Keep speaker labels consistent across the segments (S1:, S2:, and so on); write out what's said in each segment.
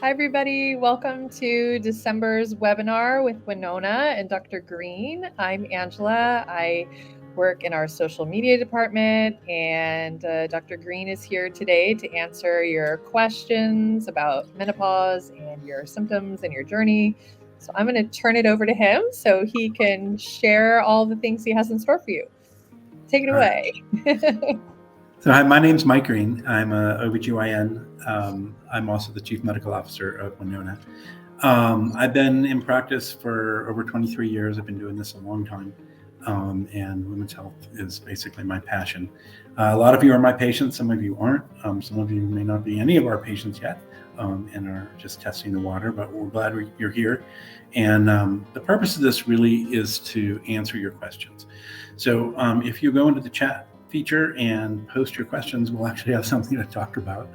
S1: Hi, everybody. Welcome to December's webinar with Winona and Dr. Green. I'm Angela. I work in our social media department, and Dr. Green is here today to answer your questions about menopause and your symptoms and your journey. So I'm going to turn it over to him so he can share all the things he has in store for you. Take it away.
S2: So hi, my name's Mike Green. I'm a OBGYN. I'm also the Chief Medical Officer of Winona. I've been in practice for over 23 years. I've been doing this a long time. And women's health is basically my passion. A lot of you are my patients. Some of you aren't. Some of you may not be any of our patients yet and are just testing the water, but we're glad you're here. And the purpose of this really is to answer your questions. So if you go into the chat feature and post your questions, we'll actually have something to talk about.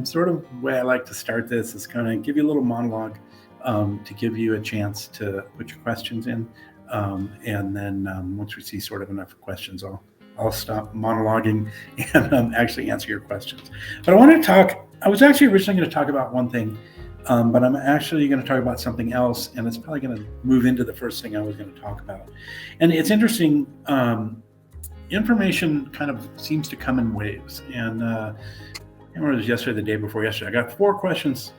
S2: Sort of the way I like to start this is kind of give you a little monologue to give you a chance to put your questions in. And then once we see sort of enough questions, I'll stop monologuing and actually answer your questions. But I was actually originally going to talk about one thing, but I'm actually going to talk about something else, and it's probably going to move into the first thing I was going to talk about. And it's interesting, information kind of seems to come in waves. And I remember it was yesterday, the day before yesterday, I got 4 questions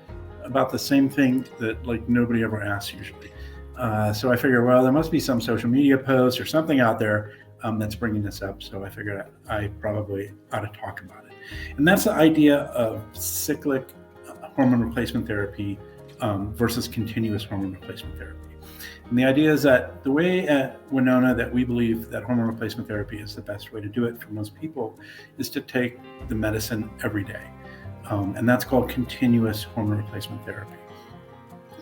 S2: about the same thing that like nobody ever asks usually. So I figured, well, there must be some social media post or something out there that's bringing this up. So I figured I probably ought to talk about it. And that's the idea of cyclic hormone replacement therapy versus continuous hormone replacement therapy. And the idea is that the way at Winona that we believe that hormone replacement therapy is the best way to do it for most people is to take the medicine every day. And that's called continuous hormone replacement therapy.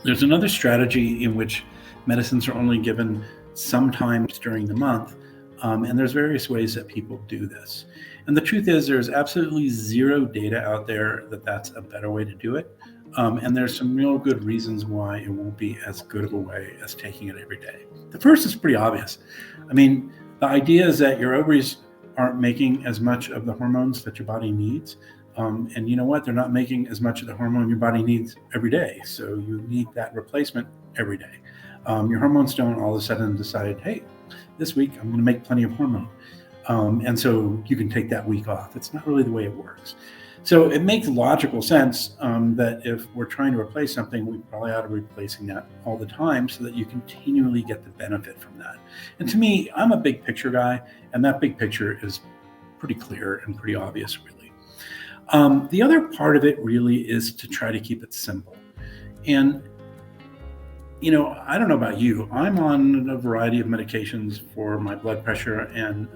S2: There's another strategy in which medicines are only given sometimes during the month, and there's various ways that people do this. And the truth is there's absolutely zero data out there that that's a better way to do it. And there's some real good reasons why it won't be as good of a way as taking it every day. The first is pretty obvious. I mean, the idea is that your ovaries aren't making as much of the hormones that your body needs. And you know what? They're not making as much of the hormone your body needs every day. So you need that replacement every day. Your hormones don't all of a sudden decide, hey, this week I'm going to make plenty of hormone. And so you can take that week off. It's not really the way it works. So it makes logical sense that if we're trying to replace something, we probably ought to be replacing that all the time so that you continually get the benefit from that. And to me, I'm a big picture guy, and that big picture is pretty clear and pretty obvious, really. The other part of it really is to try to keep it simple. And you know, I don't know about you. I'm on a variety of medications for my blood pressure and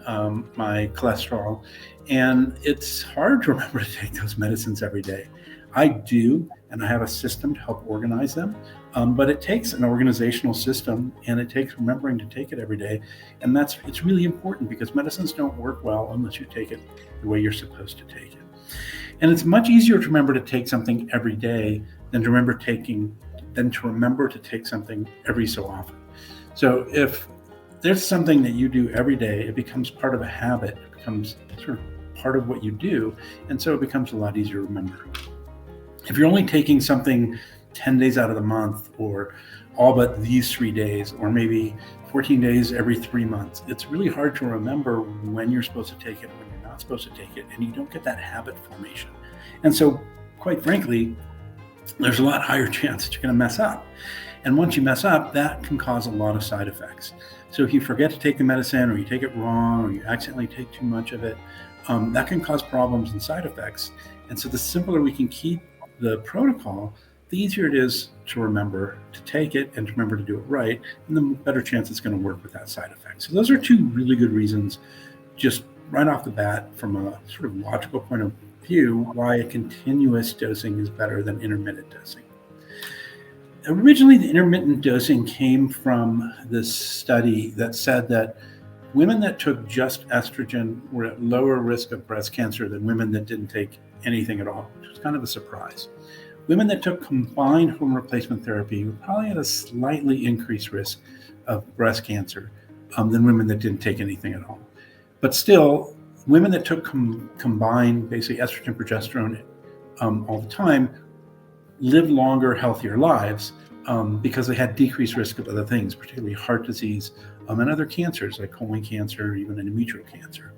S2: my cholesterol, and it's hard to remember to take those medicines every day. I do, and I have a system to help organize them, but it takes an organizational system, and it takes remembering to take it every day, and it's really important because medicines don't work well unless you take it the way you're supposed to take it. And it's much easier to remember to take something every day than to remember to take something every so often. So if there's something that you do every day, it becomes part of a habit. It becomes sort of part of what you do. And so it becomes a lot easier to remember. If you're only taking something 10 days out of the month, or all but these 3 days, or maybe 14 days every 3 months, it's really hard to remember when you're supposed to take it, when you're not supposed to take it, and you don't get that habit formation. And so, quite frankly, there's a lot higher chance that you're going to mess up. And once you mess up, that can cause a lot of side effects. So if you forget to take the medicine, or you take it wrong, or you accidentally take too much of it, that can cause problems and side effects. And so the simpler we can keep the protocol, the easier it is to remember to take it and to remember to do it right, and the better chance it's going to work with that side effect. So those are 2 really good reasons, just right off the bat, from a sort of logical point of view, why a continuous dosing is better than intermittent dosing. Originally, the intermittent dosing came from this study that said that women that took just estrogen were at lower risk of breast cancer than women that didn't take anything at all, which was kind of a surprise. Women that took combined hormone replacement therapy were probably at a slightly increased risk of breast cancer than women that didn't take anything at all. But still, women that took combined basically estrogen, progesterone all the time live longer, healthier lives because they had decreased risk of other things, particularly heart disease and other cancers like colon cancer, even endometrial cancer.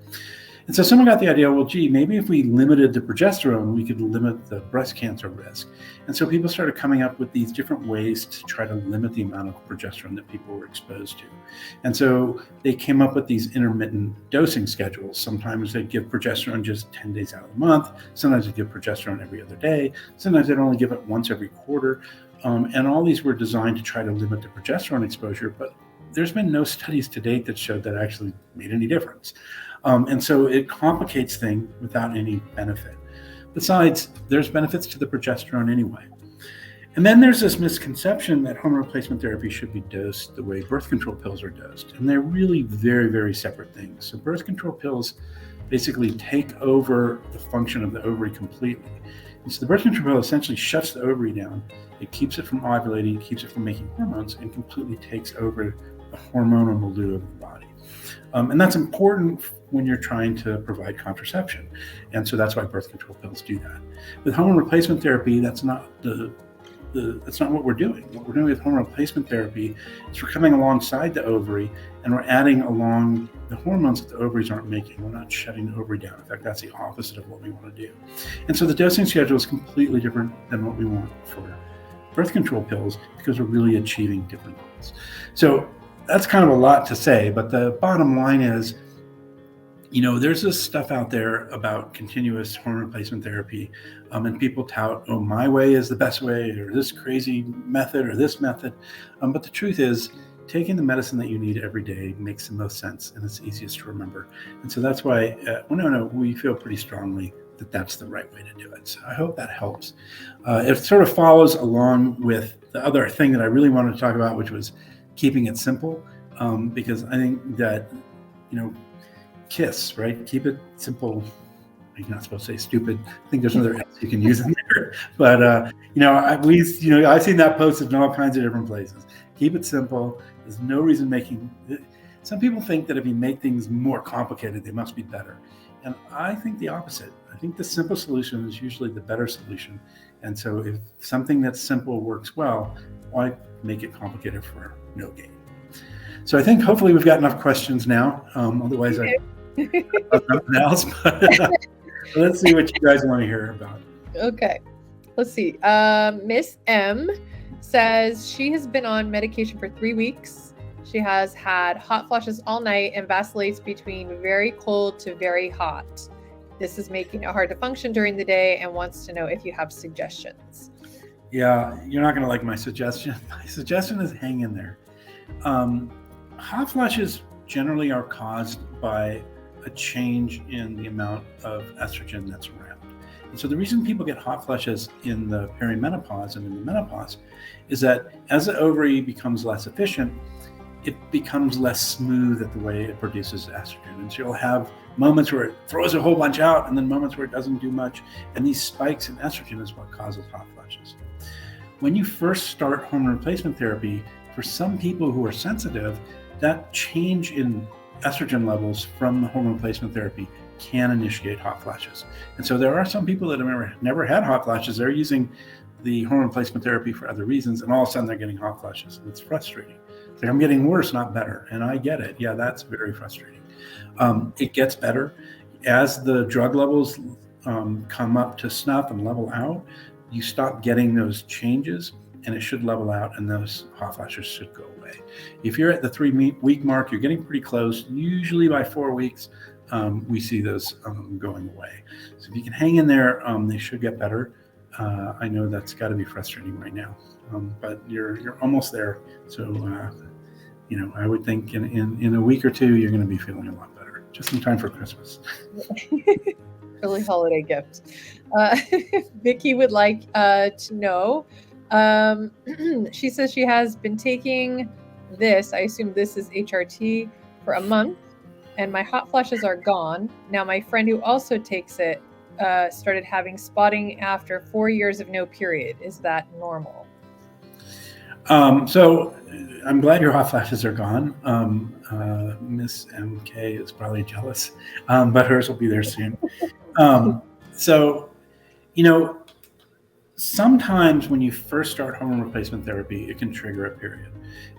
S2: And so someone got the idea, well, gee, maybe if we limited the progesterone, we could limit the breast cancer risk. And so people started coming up with these different ways to try to limit the amount of progesterone that people were exposed to. And so they came up with these intermittent dosing schedules. Sometimes they'd give progesterone just 10 days out of the month. Sometimes they'd give progesterone every other day. Sometimes they'd only give it once every quarter. And all these were designed to try to limit the progesterone exposure, but there's been no studies to date that showed that actually made any difference. And so it complicates things without any benefit. Besides, there's benefits to the progesterone anyway. And then there's this misconception that hormone replacement therapy should be dosed the way birth control pills are dosed. And they're really very, very separate things. So birth control pills basically take over the function of the ovary completely. And so the birth control pill essentially shuts the ovary down. It keeps it from ovulating, it keeps it from making hormones, and completely takes over the hormonal milieu of the body. And that's important when you're trying to provide contraception. And so that's why birth control pills do that. With hormone replacement therapy, that's not that's not what we're doing. What we're doing with hormone replacement therapy is we're coming alongside the ovary and we're adding along the hormones that the ovaries aren't making. We're not shutting the ovary down. In fact, that's the opposite of what we want to do. And so the dosing schedule is completely different than what we want for birth control pills because we're really achieving different goals. So that's kind of a lot to say, but the bottom line is, there's this stuff out there about continuous hormone replacement therapy, and people tout, oh, my way is the best way, or this crazy method, or this method. But the truth is, taking the medicine that you need every day makes the most sense, and it's easiest to remember. And so that's why at Winona, we feel pretty strongly that that's the right way to do it. So I hope that helps. It sort of follows along with the other thing that I really wanted to talk about, which was keeping it simple, because I think that, KISS, right? Keep it simple. You're not supposed to say stupid. I think there's another S you can use in there. But, I've seen that posted in all kinds of different places. Keep it simple. There's no reason some people think that if you make things more complicated, they must be better. And I think the opposite. I think the simple solution is usually the better solution. And so if something that's simple works well, why make it complicated for no gain? So I think hopefully we've got enough questions now. Otherwise, I nothing else. But let's see what you guys want to hear about.
S1: Okay. Let's see. Miss M says she has been on medication for 3 weeks. She has had hot flushes all night and vacillates between very cold to very hot. This is making it hard to function during the day and wants to know if you have suggestions.
S2: Yeah, you're not going to like my suggestion. My suggestion is hang in there. Hot flushes generally are caused by a change in the amount of estrogen that's around. And so the reason people get hot flushes in the perimenopause and in the menopause is that as the ovary becomes less efficient, it becomes less smooth at the way it produces estrogen. And so you'll have moments where it throws a whole bunch out and then moments where it doesn't do much. And these spikes in estrogen is what causes hot flushes. When you first start hormone replacement therapy, for some people who are sensitive, that change in estrogen levels from the hormone replacement therapy can initiate hot flashes. And so there are some people that have never had hot flashes. They're using the hormone replacement therapy for other reasons, and all of a sudden they're getting hot flashes. And it's frustrating. It's like, I'm getting worse, not better. And I get it. Yeah, that's very frustrating. It gets better. As the drug levels come up to snuff and level out, you stop getting those changes, and it should level out, and those hot flashes should go away. If you're at the 3-week mark, you're getting pretty close. Usually by 4 weeks, we see those going away. So if you can hang in there, they should get better. I know that's got to be frustrating right now, but you're almost there. So I would think in a week or two, you're going to be feeling a lot better, just in time for Christmas.
S1: Early holiday gift. Vicky would like to know. She says she has been taking this, I assume this is HRT, for a month, and my hot flushes are gone. Now my friend who also takes it started having spotting after 4 years of no period. Is that normal?
S2: So I'm glad your hot flashes are gone. Miss MK is probably jealous, but hers will be there soon. So, sometimes when you first start hormone replacement therapy, it can trigger a period.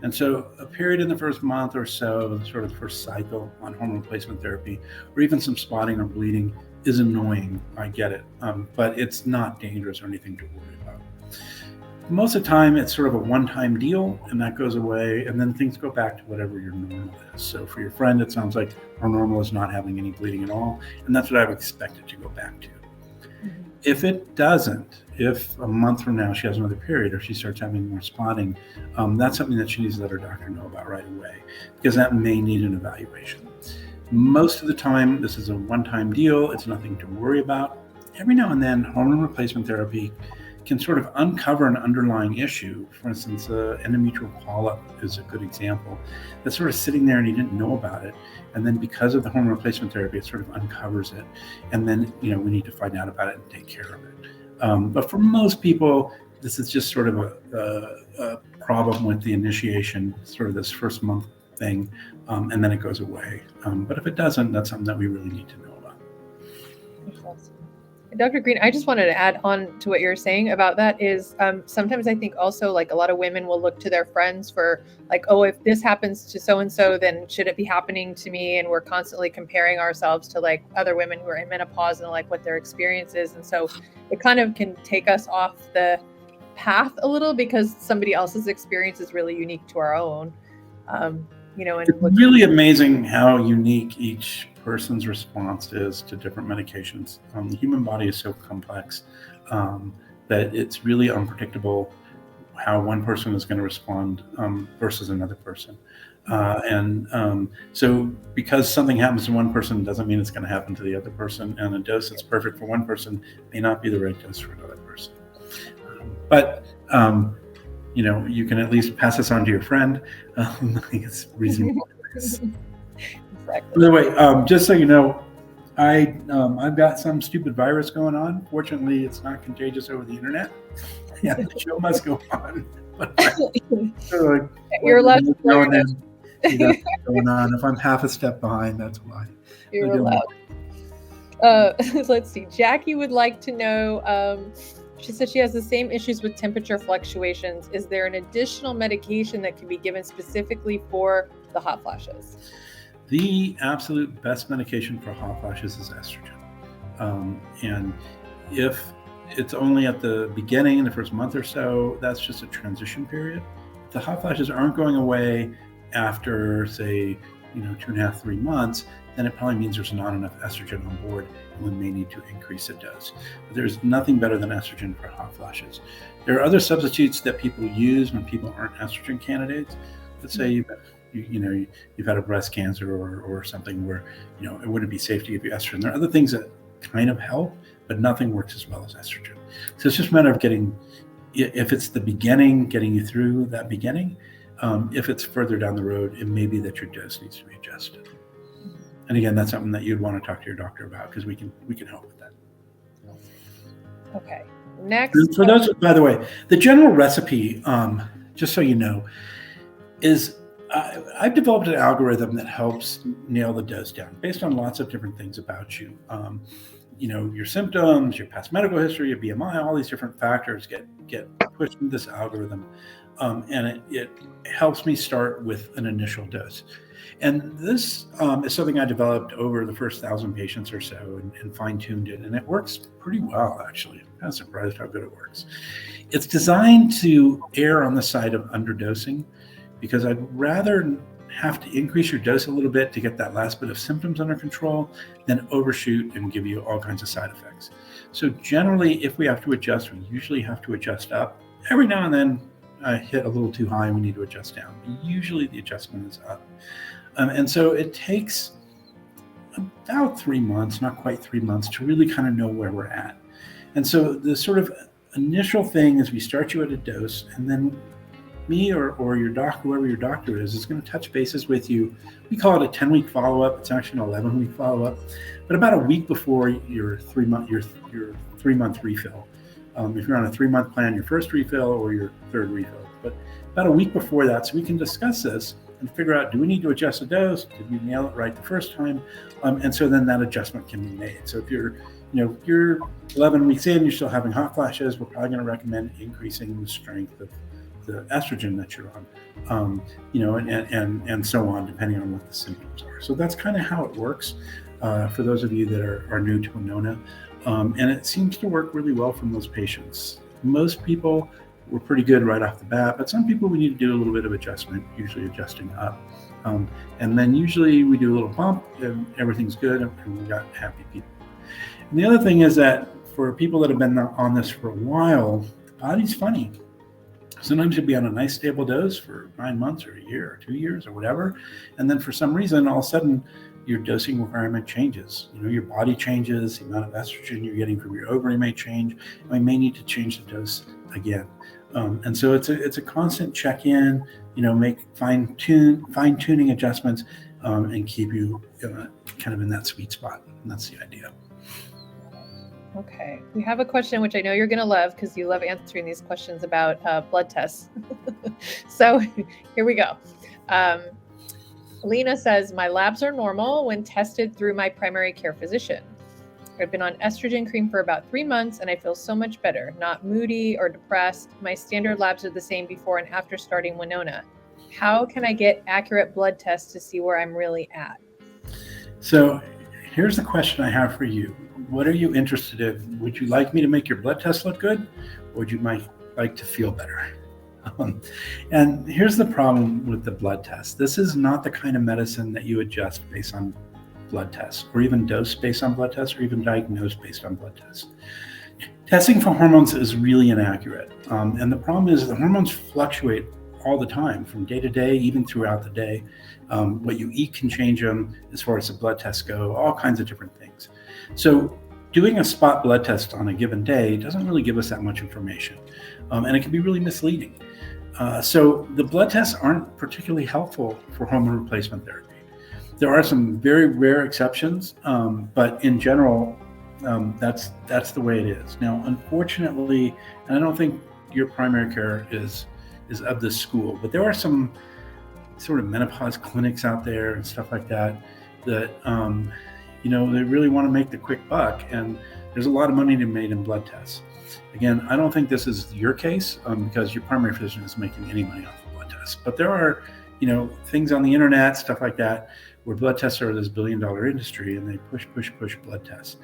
S2: And so a period in the first month or so, sort of the first cycle on hormone replacement therapy, or even some spotting or bleeding is annoying. I get it, but it's not dangerous or anything to worry about. Most of the time, it's sort of a one-time deal, and that goes away, and then things go back to whatever your normal is. So for your friend, it sounds like her normal is not having any bleeding at all, and that's what I would expect it to go back to. If it doesn't, if a month from now she has another period or she starts having more spotting, that's something that she needs to let her doctor know about right away, because that may need an evaluation. Most of the time, this is a one-time deal. It's nothing to worry about. Every now and then, hormone replacement therapy can sort of uncover an underlying issue. For instance, endometrial polyp is a good example. That's sort of sitting there and you didn't know about it. And then because of the hormone replacement therapy, it sort of uncovers it. And then, we need to find out about it and take care of it. But for most people, this is just sort of a problem with the initiation, sort of this first month thing, and then it goes away. But if it doesn't, that's something that we really need to know about.
S1: Dr. Green, I just wanted to add on to what you're saying about that is sometimes I think also like a lot of women will look to their friends for like, oh, if this happens to so-and-so, then should it be happening to me? And we're constantly comparing ourselves to like other women who are in menopause and like what their experience is. And so it kind of can take us off the path a little because somebody else's experience is really unique to our own. And
S2: it's really amazing how unique each person's response is to different medications. The human body is so complex that it's really unpredictable how one person is going to respond versus another person. So because something happens to one person doesn't mean it's going to happen to the other person, and a dose that's perfect for one person may not be the right dose for another person. But you can at least pass this on to your friend. I think it's reasonable.
S1: Exactly.
S2: By the way, just so you know, I've got some stupid virus going on. Fortunately, it's not contagious over the internet. Yeah, the show must go on.
S1: You're allowed to
S2: going on. If I'm half a step behind, that's why.
S1: You're allowed. Let's see. Jackie would like to know. She said she has the same issues with temperature fluctuations. Is there an additional medication that can be given specifically for the hot flashes?
S2: The absolute best medication for hot flashes is estrogen. And if it's only at the beginning, in the first month or so, that's just a transition period. If the hot flashes aren't going away after, say, 2.5, 3 months, then it probably means there's not enough estrogen on board and we may need to increase the dose. But there's nothing better than estrogen for hot flashes. There are other substitutes that people use when people aren't estrogen candidates. Let's say you've had a breast cancer or something where it wouldn't be safe to give you estrogen. There are other things that kind of help, but nothing works as well as estrogen. So it's just a matter of if it's the beginning, getting you through that beginning. If it's further down the road, it may be that your dose needs to be adjusted. And again, that's something that you'd want to talk to your doctor about because we can help with that.
S1: Okay. Next.
S2: And for those, by the way, the general recipe, just so you know, is I've developed an algorithm that helps nail the dose down based on lots of different things about you. Your symptoms, your past medical history, your BMI, all these different factors get pushed into this algorithm. And it helps me start with an initial dose. And this is something I developed over the first 1,000 patients or so and fine-tuned it. And it works pretty well, actually. I'm kind of surprised how good it works. It's designed to err on the side of underdosing because I'd rather have to increase your dose a little bit to get that last bit of symptoms under control than overshoot and give you all kinds of side effects. So generally, if we have to adjust, we usually have to adjust up. Every now and then, I hit a little too high and we need to adjust down. Usually the adjustment is up. And so it takes about 3 months, not quite 3 months, to really kind of know where we're at. And so the sort of initial thing is we start you at a dose, and then me or your doctor, whoever your doctor is going to touch bases with you. We call it a 10-week follow-up. It's actually an 11-week follow-up, but about a week before your 3-month refill. If you're on a 3-month plan, your first refill or your third refill. But about a week before that, so we can discuss this and figure out, do we need to adjust the dose? Did we nail it right the first time? And so then that adjustment can be made. So if you're if you're 11 weeks in, you're still having hot flashes, we're probably going to recommend increasing the strength of the estrogen that you're on, and so on, depending on what the symptoms are. So that's kind of how it works for those of you that are new to Winona. And it seems to work really well for most patients. Most people were pretty good right off the bat, but some people we need to do a little bit of adjustment, usually adjusting up. And then usually we do a little bump and everything's good and we got happy people. And the other thing is that for people that have been on this for a while, the body's funny. Sometimes you'll be on a nice stable dose for 9 months or a year or 2 years or whatever. And then for some reason, all of a sudden, your dosing requirement changes. Your body changes, the amount of estrogen you're getting from your ovary may change, and we may need to change the dose again. And so it's a constant check-in, make fine-tuning adjustments and keep you kind of in that sweet spot. And that's the idea.
S1: Okay, we have a question which I know you're going to love because you love answering these questions about blood tests. So here we go. Lena says, my labs are normal when tested through my primary care physician. I've been on estrogen cream for about 3 months and I feel so much better, not moody or depressed. My standard labs are the same before and after starting Winona. How can I get accurate blood tests to see where I'm really at?
S2: So here's the question I have for you. What are you interested in? Would you like me to make your blood test look good? Or would you like to feel better? And here's the problem with the blood test. This is not the kind of medicine that you adjust based on blood tests, or even dose based on blood tests, or even diagnose based on blood tests. Testing for hormones is really inaccurate. And the problem is the hormones fluctuate all the time, from day to day, even throughout the day. What you eat can change them as far as the blood tests go, all kinds of different things. So doing a spot blood test on a given day doesn't really give us that much information. And it can be really misleading. So the blood tests aren't particularly helpful for hormone replacement therapy. There are some very rare exceptions, but in general, that's the way it is. Now, unfortunately, and I don't think your primary care is of this school, but there are some sort of menopause clinics out there and stuff like that they really want to make the quick buck, and there's a lot of money to be made in blood tests. Again, I don't think this is your case because your primary physician isn't making any money off of blood tests. But there are, things on the internet, stuff like that, where blood tests are this billion-dollar industry, and they push blood tests.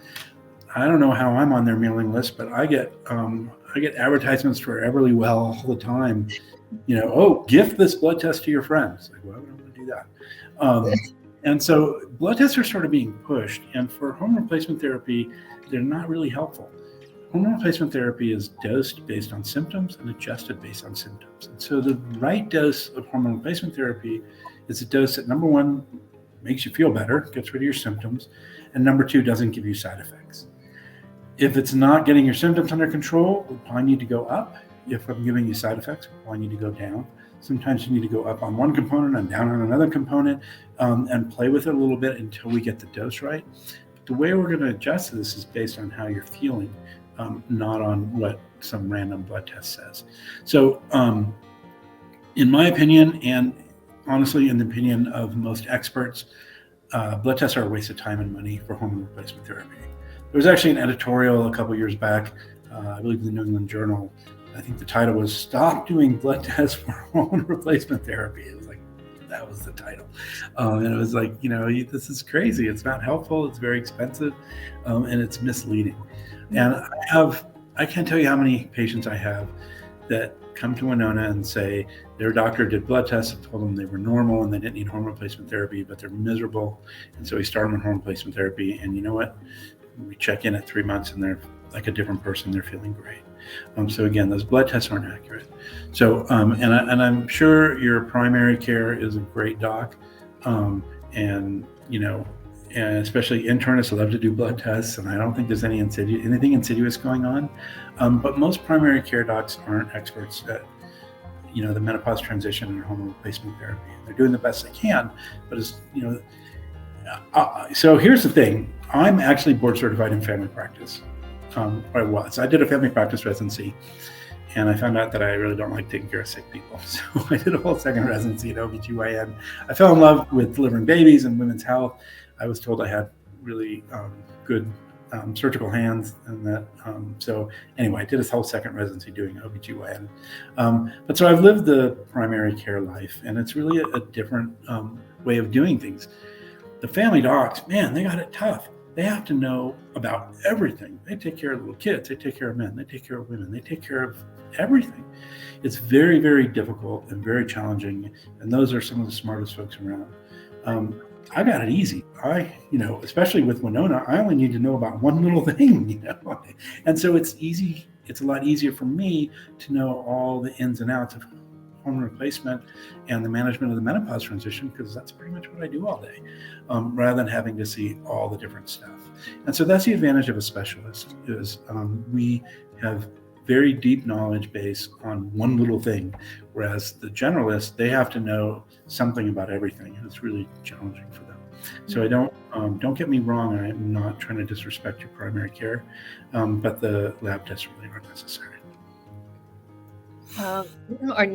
S2: I don't know how I'm on their mailing list, but I get advertisements for Everlywell all the time. Gift this blood test to your friends. Like, well, I don't want to do that. And so blood tests are sort of being pushed, and for hormone replacement therapy, they're not really helpful. Hormone replacement therapy is dosed based on symptoms and adjusted based on symptoms. And so the right dose of hormone replacement therapy is a dose that, number one, makes you feel better, gets rid of your symptoms, and number two, doesn't give you side effects. If it's not getting your symptoms under control, we probably need to go up. If I'm giving you side effects, we probably need to go down. Sometimes you need to go up on one component and down on another component and play with it a little bit until we get the dose right. But the way we're going to adjust this is based on how you're feeling, not on what some random blood test says. So in my opinion, and honestly in the opinion of most experts, blood tests are a waste of time and money for hormone replacement therapy. There was actually an editorial a couple years back, I believe in the New England Journal. I think the title was "Stop Doing Blood Tests for Hormone Replacement Therapy." It was like, that was the title. And it was like, this is crazy. It's not helpful. It's very expensive, and it's misleading. And I can't tell you how many patients I have that come to Winona and say their doctor did blood tests and told them they were normal and they didn't need hormone replacement therapy, but they're miserable. And so we start them on hormone replacement therapy. And you know what? We check in at 3 months and they're like a different person. They're feeling great. So again, those blood tests aren't accurate. So, and I'm sure your primary care is a great doc, and especially internists love to do blood tests, and I don't think there's anything insidious going on. But most primary care docs aren't experts at, the menopause transition and hormone replacement therapy. They're doing the best they can, but so here's the thing. I'm actually board certified in family practice. I was. I did a family practice residency, and I found out that I really don't like taking care of sick people. So I did a whole second residency at OBGYN. I fell in love with delivering babies and women's health. I was told I had really good surgical hands, and that. So anyway, I did this whole second residency doing OBGYN. But so I've lived the primary care life, and it's really a different way of doing things. The family docs, man, they got it tough. They have to know about everything. They take care of little kids. They take care of men. They take care of women. They take care of everything. It's very, very difficult and very challenging. And those are some of the smartest folks around. I got it easy. Especially with Winona, I only need to know about one little thing, And so it's easy. It's a lot easier for me to know all the ins and outs of hormone replacement and the management of the menopause transition, because that's pretty much what I do all day, rather than having to see all the different stuff. And so that's the advantage of a specialist, is we have very deep knowledge base on one little thing, whereas the generalist, they have to know something about everything, and it's really challenging for them. So I don't get me wrong, I'm not trying to disrespect your primary care, but the lab tests really aren't necessary.
S1: We have a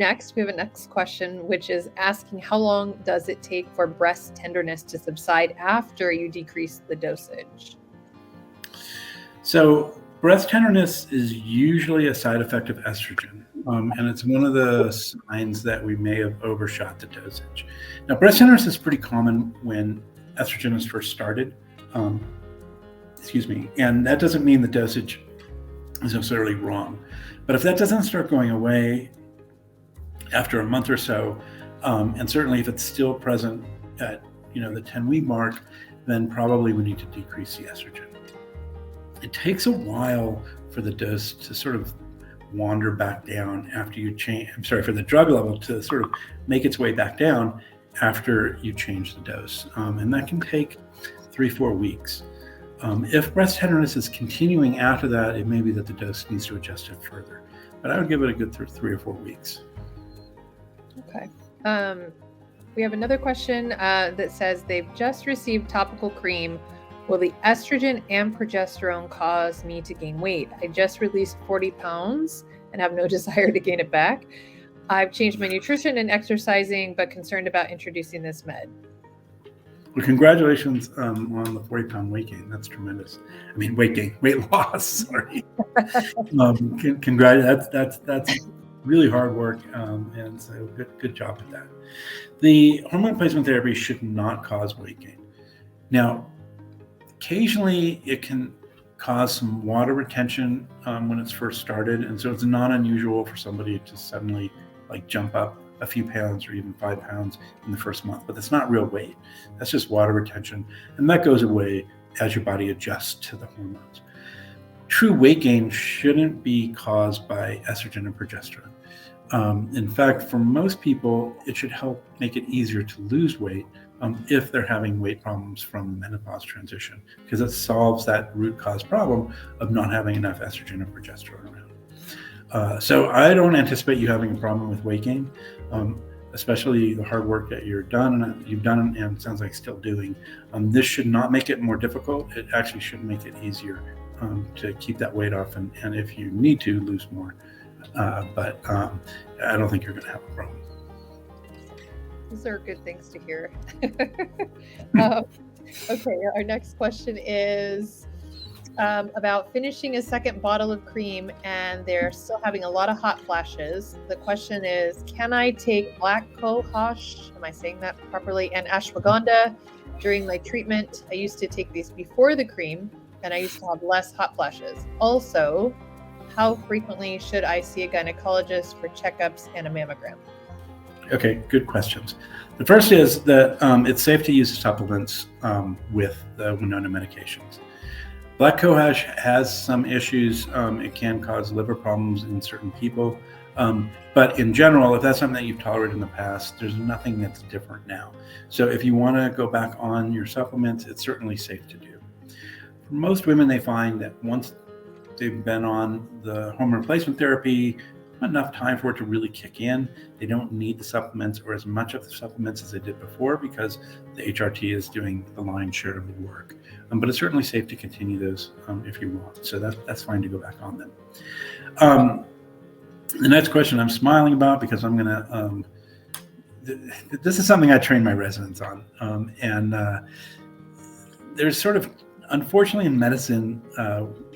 S1: next question, which is asking, how long does it take for breast tenderness to subside after you decrease the dosage?
S2: So breast tenderness is usually a side effect of estrogen, and it's one of the signs that we may have overshot the dosage. Now, breast tenderness is pretty common when estrogen is first started, and that doesn't mean the dosage is necessarily wrong. But if that doesn't start going away after a month or so, and certainly if it's still present at the 10-week mark, then probably we need to decrease the estrogen. It takes a while for the dose to sort of wander back down after you change. For the drug level to sort of make its way back down after you change the dose, and that can take 3-4 weeks. If breast tenderness is continuing after that, it may be that the dose needs to adjust it further. But I would give it a good 3 or 4 weeks.
S1: Okay. We have another question that says they've just received topical cream. Will the estrogen and progesterone cause me to gain weight? I just released 40 pounds and have no desire to gain it back. I've changed my nutrition and exercising, but concerned about introducing this med.
S2: Well, congratulations on the 40-pound weight gain. That's tremendous. I mean, weight loss. Sorry. That's really hard work, and so good job with that. The hormone replacement therapy should not cause weight gain. Now, occasionally it can cause some water retention when it's first started, and so it's not unusual for somebody to suddenly jump up a few pounds or even 5 pounds in the first month, but that's not real weight. That's just water retention, and that goes away as your body adjusts to the hormones. True weight gain shouldn't be caused by estrogen and progesterone. In fact, for most people, it should help make it easier to lose weight if they're having weight problems from the menopause transition, because it solves that root cause problem of not having enough estrogen and progesterone around. So I don't anticipate you having a problem with weight gain, especially the hard work that you've done and it sounds like still doing. This should not make it more difficult. It actually should make it easier to keep that weight off, and if you need to, lose more. But I don't think you're going to have a problem.
S1: Those are good things to hear. Okay, our next question is about finishing a second bottle of cream and they're still having a lot of hot flashes. The question is, can I take black cohosh, am I saying that properly, and ashwagandha during my treatment? I used to take these before the cream and I used to have less hot flashes. Also, how frequently should I see a gynecologist for checkups and a mammogram?
S2: Okay, good questions. The first is that it's safe to use supplements with the Winona medications. Black cohosh has some issues. It can cause liver problems in certain people. But in general, if that's something that you've tolerated in the past, there's nothing that's different now. So if you want to go back on your supplements, it's certainly safe to do. For most women, they find that once they've been on the hormone replacement therapy, not enough time for it to really kick in. They don't need the supplements or as much of the supplements as they did before because the HRT is doing the lion's share of the work. But it's certainly safe to continue those if you want. So that's fine to go back on them. The next question I'm smiling about because I'm going to, this is something I train my residents on. And there's sort of Unfortunately, in medicine,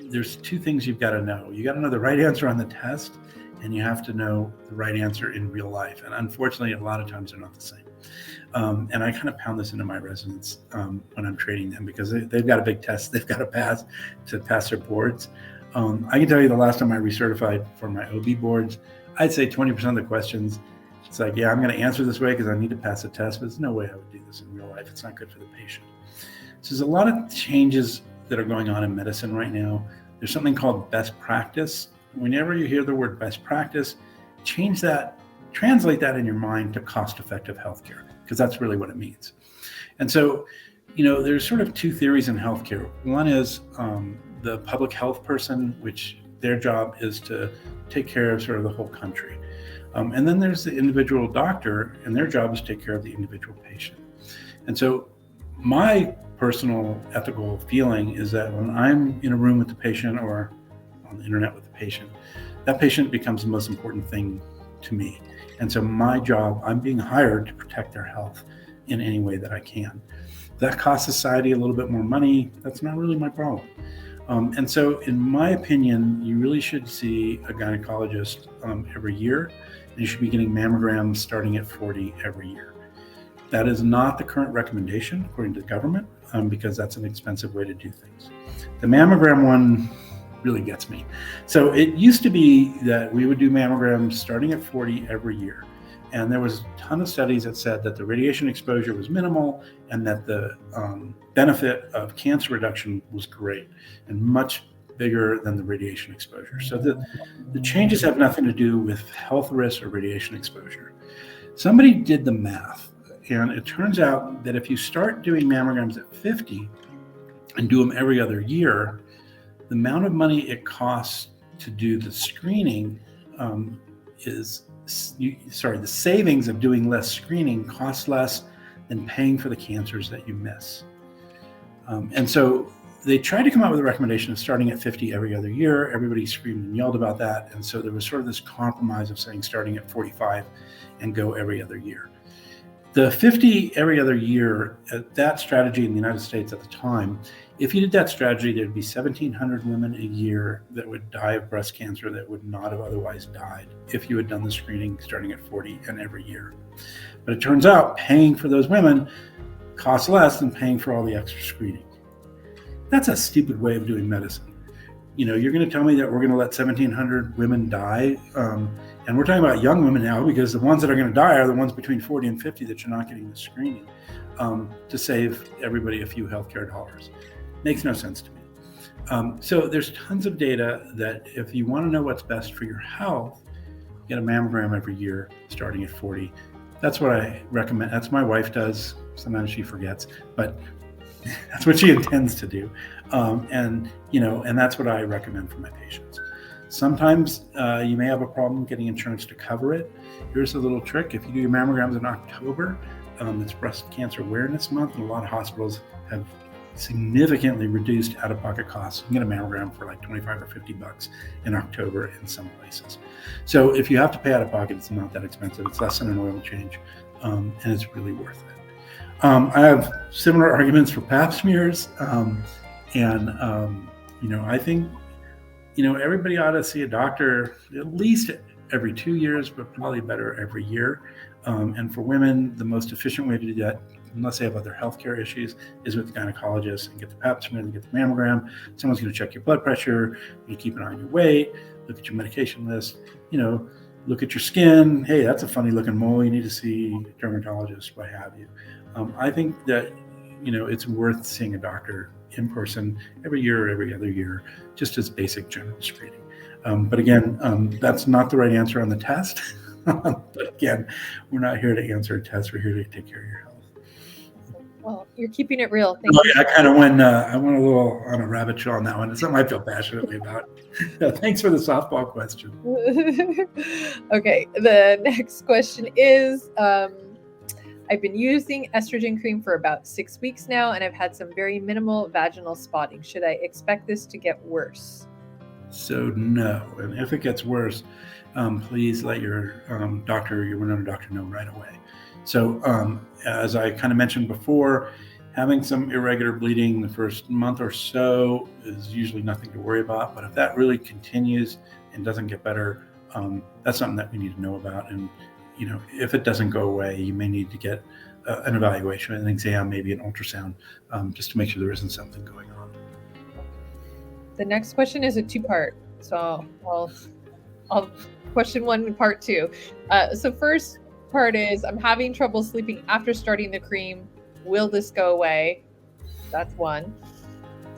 S2: there's two things you've got to know. You got to know the right answer on the test, and you have to know the right answer in real life. And unfortunately, a lot of times they're not the same. And I kind of pound this into my residents when I'm training them, because they've got a big test they've got to pass their boards. I can tell you the last time I recertified for my OB boards, I'd say 20% of the questions, it's like, yeah, I'm going to answer this way because I need to pass a test, but there's no way I would do this in real life. It's not good for the patient. So there's a lot of changes that are going on in medicine right now. There's something called best practice. Whenever you hear the word best practice, translate that in your mind to cost-effective healthcare, because that's really what it means. And so, there's sort of two theories in healthcare. One is the public health person, which their job is to take care of sort of the whole country. And then there's the individual doctor, and their job is to take care of the individual patient. And so my personal ethical feeling is that when I'm in a room with the patient or on the internet with the patient, that patient becomes the most important thing to me. And so my job, I'm being hired to protect their health in any way that I can. If that costs society a little bit more money, that's not really my problem. And so in my opinion, you really should see a gynecologist every year, and you should be getting mammograms starting at 40 every year. That is not the current recommendation according to the government, because that's an expensive way to do things. The mammogram one really gets me. So it used to be that we would do mammograms starting at 40 every year. And there was a ton of studies that said that the radiation exposure was minimal and that the benefit of cancer reduction was great and much bigger than the radiation exposure. So the changes have nothing to do with health risks or radiation exposure. Somebody did the math, and it turns out that if you start doing mammograms at 50 and do them every other year, the amount of money it costs to do the screening the savings of doing less screening costs less than paying for the cancers that you miss. And so they tried to come up with a recommendation of starting at 50 every other year. Everybody screamed and yelled about that. And so there was sort of this compromise of saying starting at 45 and go every other year. The 50 every other year, that strategy in the United States at the time, if you did that strategy, there'd be 1,700 women a year that would die of breast cancer that would not have otherwise died if you had done the screening starting at 40 and every year. But it turns out paying for those women costs less than paying for all the extra screening. That's a stupid way of doing medicine. You're going to tell me that we're going to let 1,700 women die, and we're talking about young women now, because the ones that are going to die are the ones between 40 and 50 that you're not getting the screening, to save everybody a few healthcare dollars. Makes no sense to me. So there's tons of data that if you want to know what's best for your health, get a mammogram every year starting at 40. That's what I recommend. That's what my wife does. Sometimes she forgets, but that's what she intends to do. And that's what I recommend for my patients. Sometimes you may have a problem getting insurance to cover it. Here's a little trick. If you do your mammograms in October, it's Breast Cancer Awareness Month, and a lot of hospitals have significantly reduced out-of-pocket costs. You can get a mammogram for like 25 or 50 bucks in October in some places. So if you have to pay out of pocket, it's not that expensive. It's less than an oil change, and it's really worth it. I have similar arguments for pap smears, and I think everybody ought to see a doctor at least every 2 years, but probably better every year. And for women, the most efficient way to do that, unless they have other healthcare issues, is with the gynecologist and get the pap smear and get the mammogram. Someone's going to check your blood pressure, you keep an eye on your weight, look at your medication list, look at your skin. Hey, that's a funny looking mole. You need to see a dermatologist, what have you. I think that, it's worth seeing a doctor in person every year or every other year, just as basic general screening. But again, that's not the right answer on the test. But again, we're not here to answer a test. We're here to take care of your health.
S1: Well, you're keeping it real. Thank you.
S2: I kind of went a little on a rabbit trail on that one. It's something I feel passionately about. Thanks for the softball question.
S1: Okay, the next question is, I've been using estrogen cream for about 6 weeks now, and I've had some very minimal vaginal spotting. Should I expect this to get worse?
S2: So no, and if it gets worse, please let your doctor, your Winona doctor, know right away. So as I kind of mentioned before, Having some irregular bleeding the first month or so is usually nothing to worry about. But if that really continues and doesn't get better, that's something that we need to know about. And if it doesn't go away, you may need to get an evaluation, an exam, maybe an ultrasound, just to make sure there isn't something going on.
S1: The next question is a two-part, so I'll question one and part two. So first part is, I'm having trouble sleeping after starting the cream. Will this go away? That's one.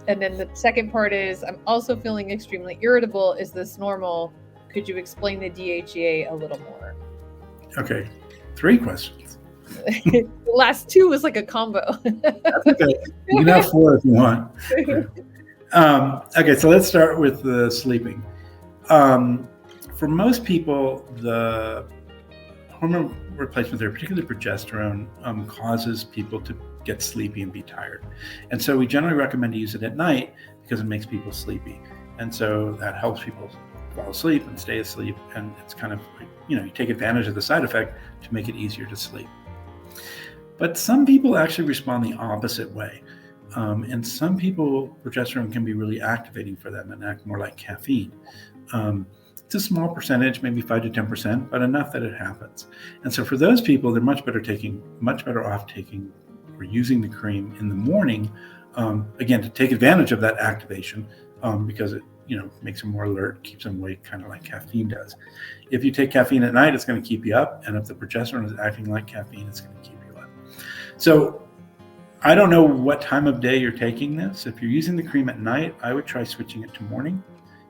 S1: And then the second part is, I'm also feeling extremely irritable. Is this normal? Could you explain the DHEA a little more?
S2: Okay, 3 questions.
S1: The last 2 was like a combo.
S2: That's okay. You can have 4 if you want. Okay, so let's start with the sleeping. For most people, the hormone replacement therapy, particularly progesterone, causes people to get sleepy and be tired. And so we generally recommend to use it at night because it makes people sleepy. And so that helps people fall asleep and stay asleep. And it's kind of like, you take advantage of the side effect to make it easier to sleep. But some people actually respond the opposite way. And some people, progesterone can be really activating for them and act more like caffeine. It's a small percentage, maybe 5 to 10%, but enough that it happens. And so for those people, they're much better off taking or using the cream in the morning, again, to take advantage of that activation, because it makes them more alert, keeps them awake, kind of like caffeine does. If you take caffeine at night, it's going to keep you up. And if the progesterone is acting like caffeine, it's going to keep you up. So I don't know what time of day you're taking this. If you're using the cream at night, I would try switching it to morning.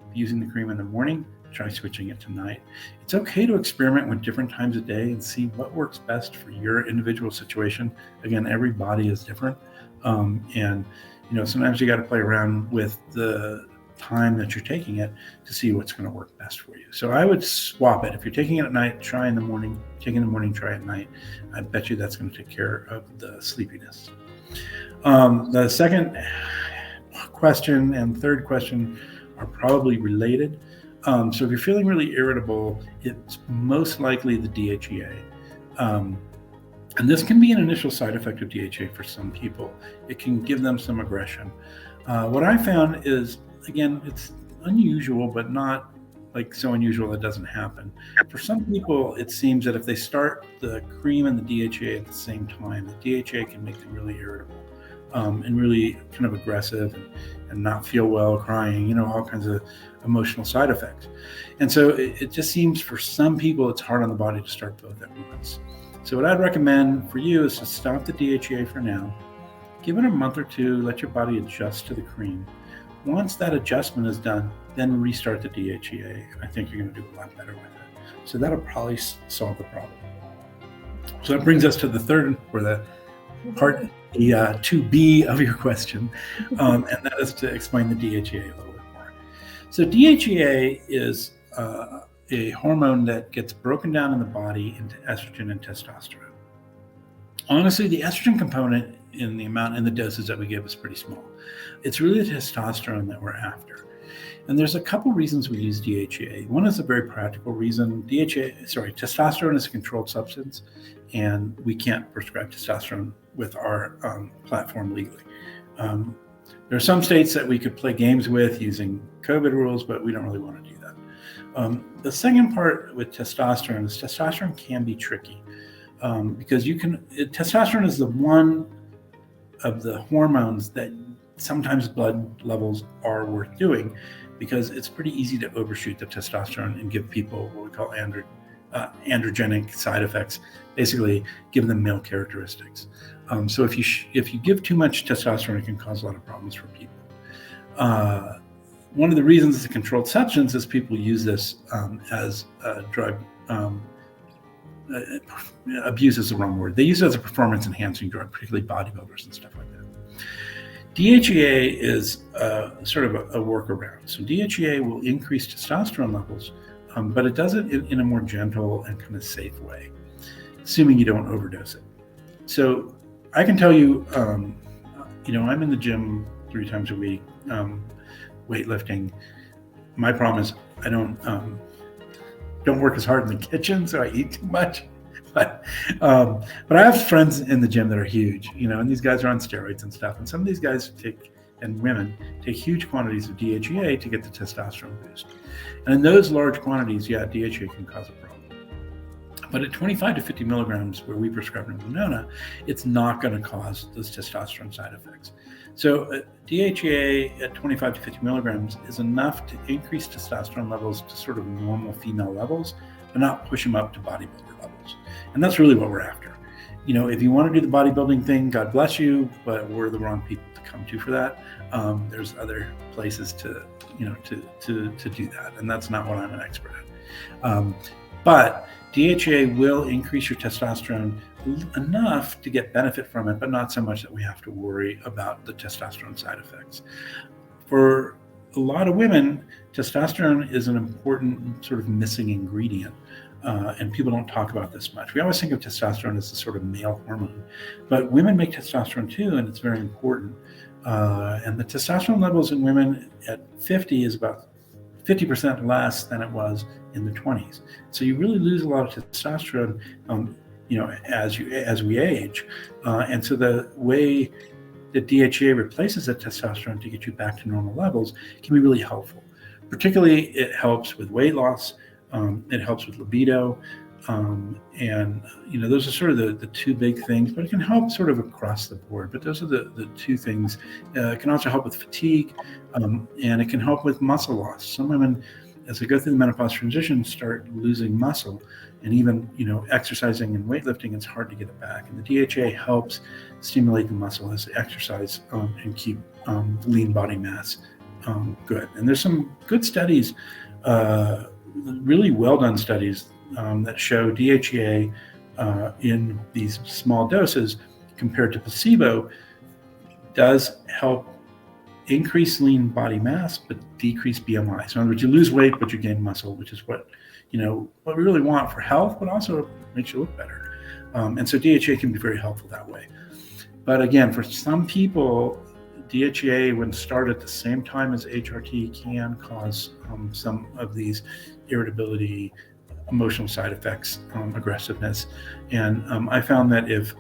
S2: If you're using the cream in the morning, try switching it to night. It's okay to experiment with different times of day and see what works best for your individual situation. Again, every body is different. And sometimes you got to play around with the time that you're taking it to see what's going to work best for you. So I would swap it. If you're taking it at night, try in the morning. Take it in the morning, try at night. I bet you that's going to take care of the sleepiness. The second question and third question are probably related. So if you're feeling really irritable, it's most likely the DHEA. And this can be an initial side effect of DHEA for some people. It can give them some aggression. What I found is, again, it's unusual, but not like so unusual it doesn't happen. For some people, it seems that if they start the cream and the DHEA at the same time, the DHEA can make them really irritable. And really kind of aggressive and not feel well, crying, all kinds of emotional side effects. And so it just seems for some people, it's hard on the body to start both at once. So what I'd recommend for you is to stop the DHEA for now, give it a month or 2, let your body adjust to the cream. Once that adjustment is done, then restart the DHEA. And I think you're going to do a lot better with it. So that'll probably solve the problem. So that brings us to the third, or the part 2B of your question, and that is to explain the DHEA a little bit more. So DHEA is a hormone that gets broken down in the body into estrogen and testosterone. Honestly, the estrogen component in the amount and the doses that we give is pretty small. It's really the testosterone that we're after. And there's a couple reasons we use DHEA. One is a very practical reason. Testosterone is a controlled substance, and we can't prescribe testosterone with our platform legally. There are some states that we could play games with using COVID rules, but we don't really want to do that. The second part with testosterone is testosterone can be tricky because testosterone is the one of the hormones that sometimes blood levels are worth doing, because it's pretty easy to overshoot the testosterone and give people what we call androgenic side effects, basically give them male characteristics. So if you give too much testosterone, it can cause a lot of problems for people. One of the reasons it's a controlled substance is people use this as a drug. Abuse is the wrong word. They use it as a performance enhancing drug, particularly bodybuilders and stuff like that. DHEA is sort of a workaround. So DHEA will increase testosterone levels, but it does it in a more gentle and kind of safe way, assuming you don't overdose it. So I can tell you, I'm in the gym 3 times a week, weightlifting. My problem is I don't work as hard in the kitchen, so I eat too much. but but I have friends in the gym that are huge, and these guys are on steroids and stuff. And some of these guys and women take huge quantities of DHEA to get the testosterone boost. And in those large quantities, yeah, DHEA can cause a problem. But at 25 to 50 milligrams, where we prescribe Winona, it's not going to cause those testosterone side effects. So DHEA at 25 to 50 milligrams is enough to increase testosterone levels to sort of normal female levels, but not push them up to bodybuilder levels. And that's really what we're after. If you want to do the bodybuilding thing, God bless you, but we're the wrong people to come to for that. There's other places to do that, and that's not what I'm an expert at. But DHEA will increase your testosterone enough to get benefit from it, but not so much that we have to worry about the testosterone side effects. For a lot of women, testosterone is an important sort of missing ingredient, and people don't talk about this much. We always think of testosterone as a sort of male hormone, but women make testosterone too, and it's very important. And the testosterone levels in women at 50 is about 50% less than it was in the 20s. So you really lose a lot of testosterone, as we age. And so the way that DHEA replaces that testosterone to get you back to normal levels can be really helpful. Particularly, it helps with weight loss. It helps with libido. And those are sort of the two big things, but it can help sort of across the board. But those are the two things. It can also help with fatigue, and it can help with muscle loss. Some women, as they go through the menopause transition, start losing muscle, and even exercising and weightlifting, it's hard to get it back. And the DHA helps stimulate the muscle as they exercise, and keep lean body mass good. And there's some good studies, really well done studies, that show DHEA in these small doses compared to placebo does help increase lean body mass but decrease BMI. So in other words, you lose weight but you gain muscle, which is what we really want for health, but also makes you look better. And so DHEA can be very helpful that way. But again, for some people, DHEA, when started at the same time as HRT, can cause some of these irritability, emotional side effects, aggressiveness. And I found that if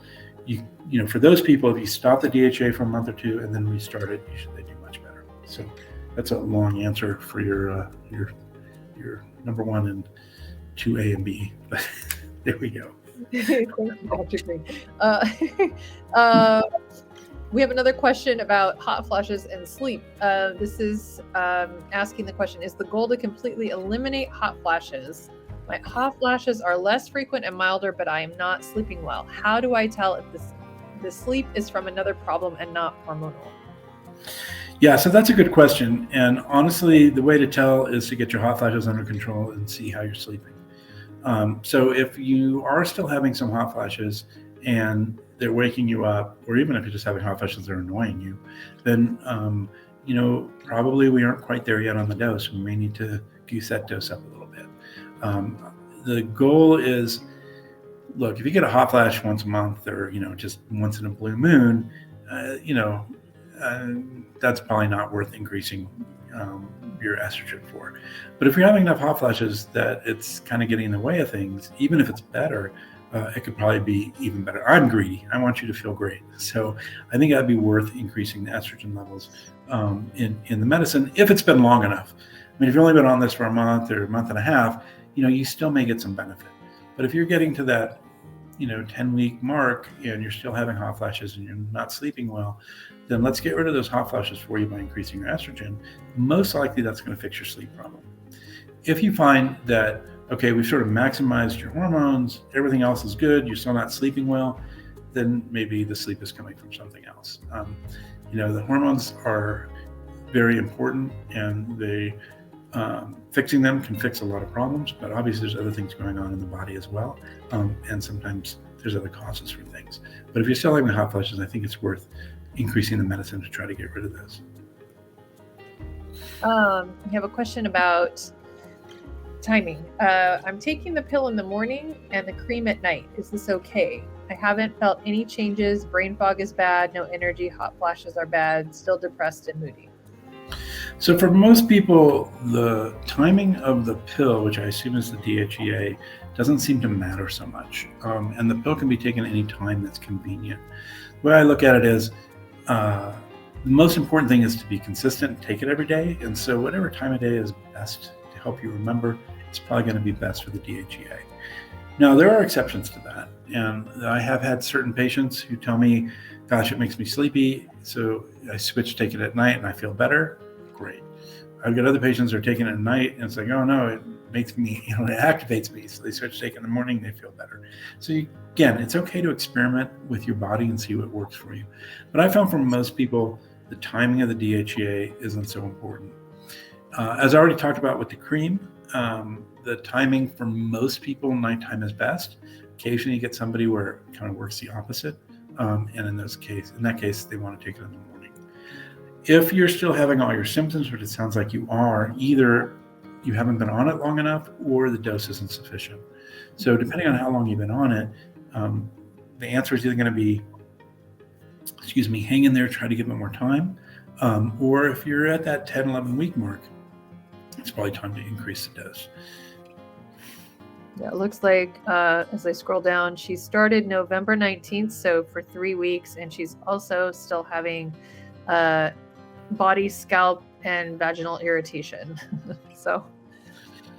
S2: for those people, if you stop the DHA for a month or two and then restart it, they do much better. So that's a long answer for your number one and 2A and B, but there we go.
S1: Thank you, Dr. Green. We have another question about hot flashes and sleep. This is asking the question, is the goal to completely eliminate hot flashes? My hot flashes are less frequent and milder, but I am not sleeping well. How do I tell if the sleep is from another problem and not hormonal?
S2: Yeah, so that's a good question. And honestly, the way to tell is to get your hot flashes under control and see how you're sleeping. So if you are still having some hot flashes and they're waking you up, or even if you're just having hot flashes that are annoying you, then probably we aren't quite there yet on the dose. We may need to goose that dose up a little bit. The goal is, look, if you get a hot flash once a month or just once in a blue moon, that's probably not worth increasing your estrogen for. But if you're having enough hot flashes that it's kind of getting in the way of things, even if it's better, it could probably be even better. I'm greedy. I want you to feel great. So I think that'd be worth increasing the estrogen levels in the medicine if it's been long enough. I mean, if you've only been on this for a month or a month and a half, you still may get some benefit. But if you're getting to that 10-week mark and you're still having hot flashes and you're not sleeping well, then let's get rid of those hot flashes for you by increasing your estrogen. Most likely that's going to fix your sleep problem. If you find that, okay, we've sort of maximized your hormones, everything else is good, you're still not sleeping well, then maybe the sleep is coming from something else. The hormones are very important, and they fixing them can fix a lot of problems, but obviously there's other things going on in the body as well, and sometimes there's other causes for things. But if you're still having hot flashes, I think it's worth increasing the medicine to try to get rid of those.
S1: We have a question about timing. I'm taking the pill in the morning and the cream at night. Is this okay? I haven't felt any changes. Brain fog is bad. No energy. Hot flashes are bad. Still depressed and moody.
S2: So for most people, the timing of the pill, which I assume is the DHEA, doesn't seem to matter so much. And the pill can be taken any time that's convenient. The way I look at it is, the most important thing is to be consistent and take it every day. And so whatever time of day is best to help you remember, it's probably going to be best for the DHEA. Now, there are exceptions to that. And I have had certain patients who tell me, gosh, it makes me sleepy, so I switch, take it at night, and I feel better. Great. I've got other patients who are taking it at night, and it's like, oh no, it makes me, it activates me. So they switch, take it in the morning, they feel better. So again, it's okay to experiment with your body and see what works for you. But I found for most people, the timing of the DHEA isn't so important. As I already talked about with the cream, the timing for most people, nighttime is best. Occasionally you get somebody where it kind of works the opposite. And in that case, they want to take it in the morning. If you're still having all your symptoms, which it sounds like you are, either you haven't been on it long enough or the dose isn't sufficient. So depending on how long you've been on it, the answer is either going to be, hang in there, try to give it more time. Or if you're at that 10, 11 week mark, it's probably time to increase the dose.
S1: Yeah, it looks like as I scroll down, she started November 19th, so for 3 weeks, and she's also still having body, scalp, and vaginal irritation.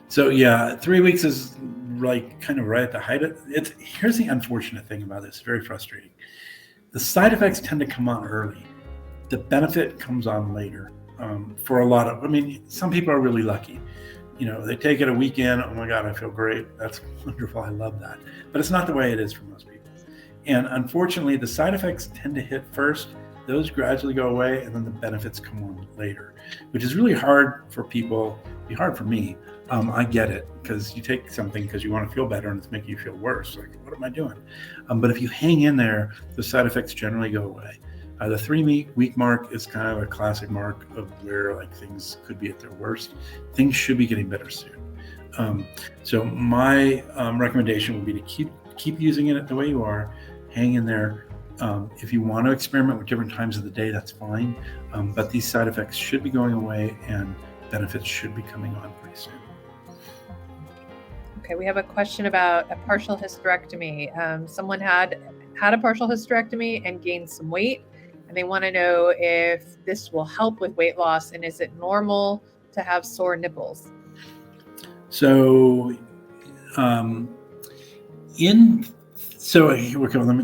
S2: So yeah, 3 weeks is like kind of right at the height of it. Here's the unfortunate thing about this, it's very frustrating. The side effects tend to come on early. The benefit comes on later. For a lot of, some people are really lucky. They take it a weekend. Oh my God, I feel great. That's wonderful. I love that. But it's not the way it is for most people. And unfortunately, the side effects tend to hit first. Those gradually go away, and then the benefits come on later, which is really hard for people. It'd be hard for me. I get it, because you take something because you want to feel better and it's making you feel worse. Like, what am I doing? But if you hang in there, the side effects generally go away. The 3 week mark is kind of a classic mark of where things could be at their worst. Things should be getting better soon. So my recommendation would be to keep using it the way you are, hang in there. If you want to experiment with different times of the day, that's fine. But these side effects should be going away and benefits should be coming on pretty soon.
S1: Okay, we have a question about a partial hysterectomy. Someone had a partial hysterectomy and gained some weight, and they want to know if this will help with weight loss, and is it normal to have sore nipples?
S2: So, let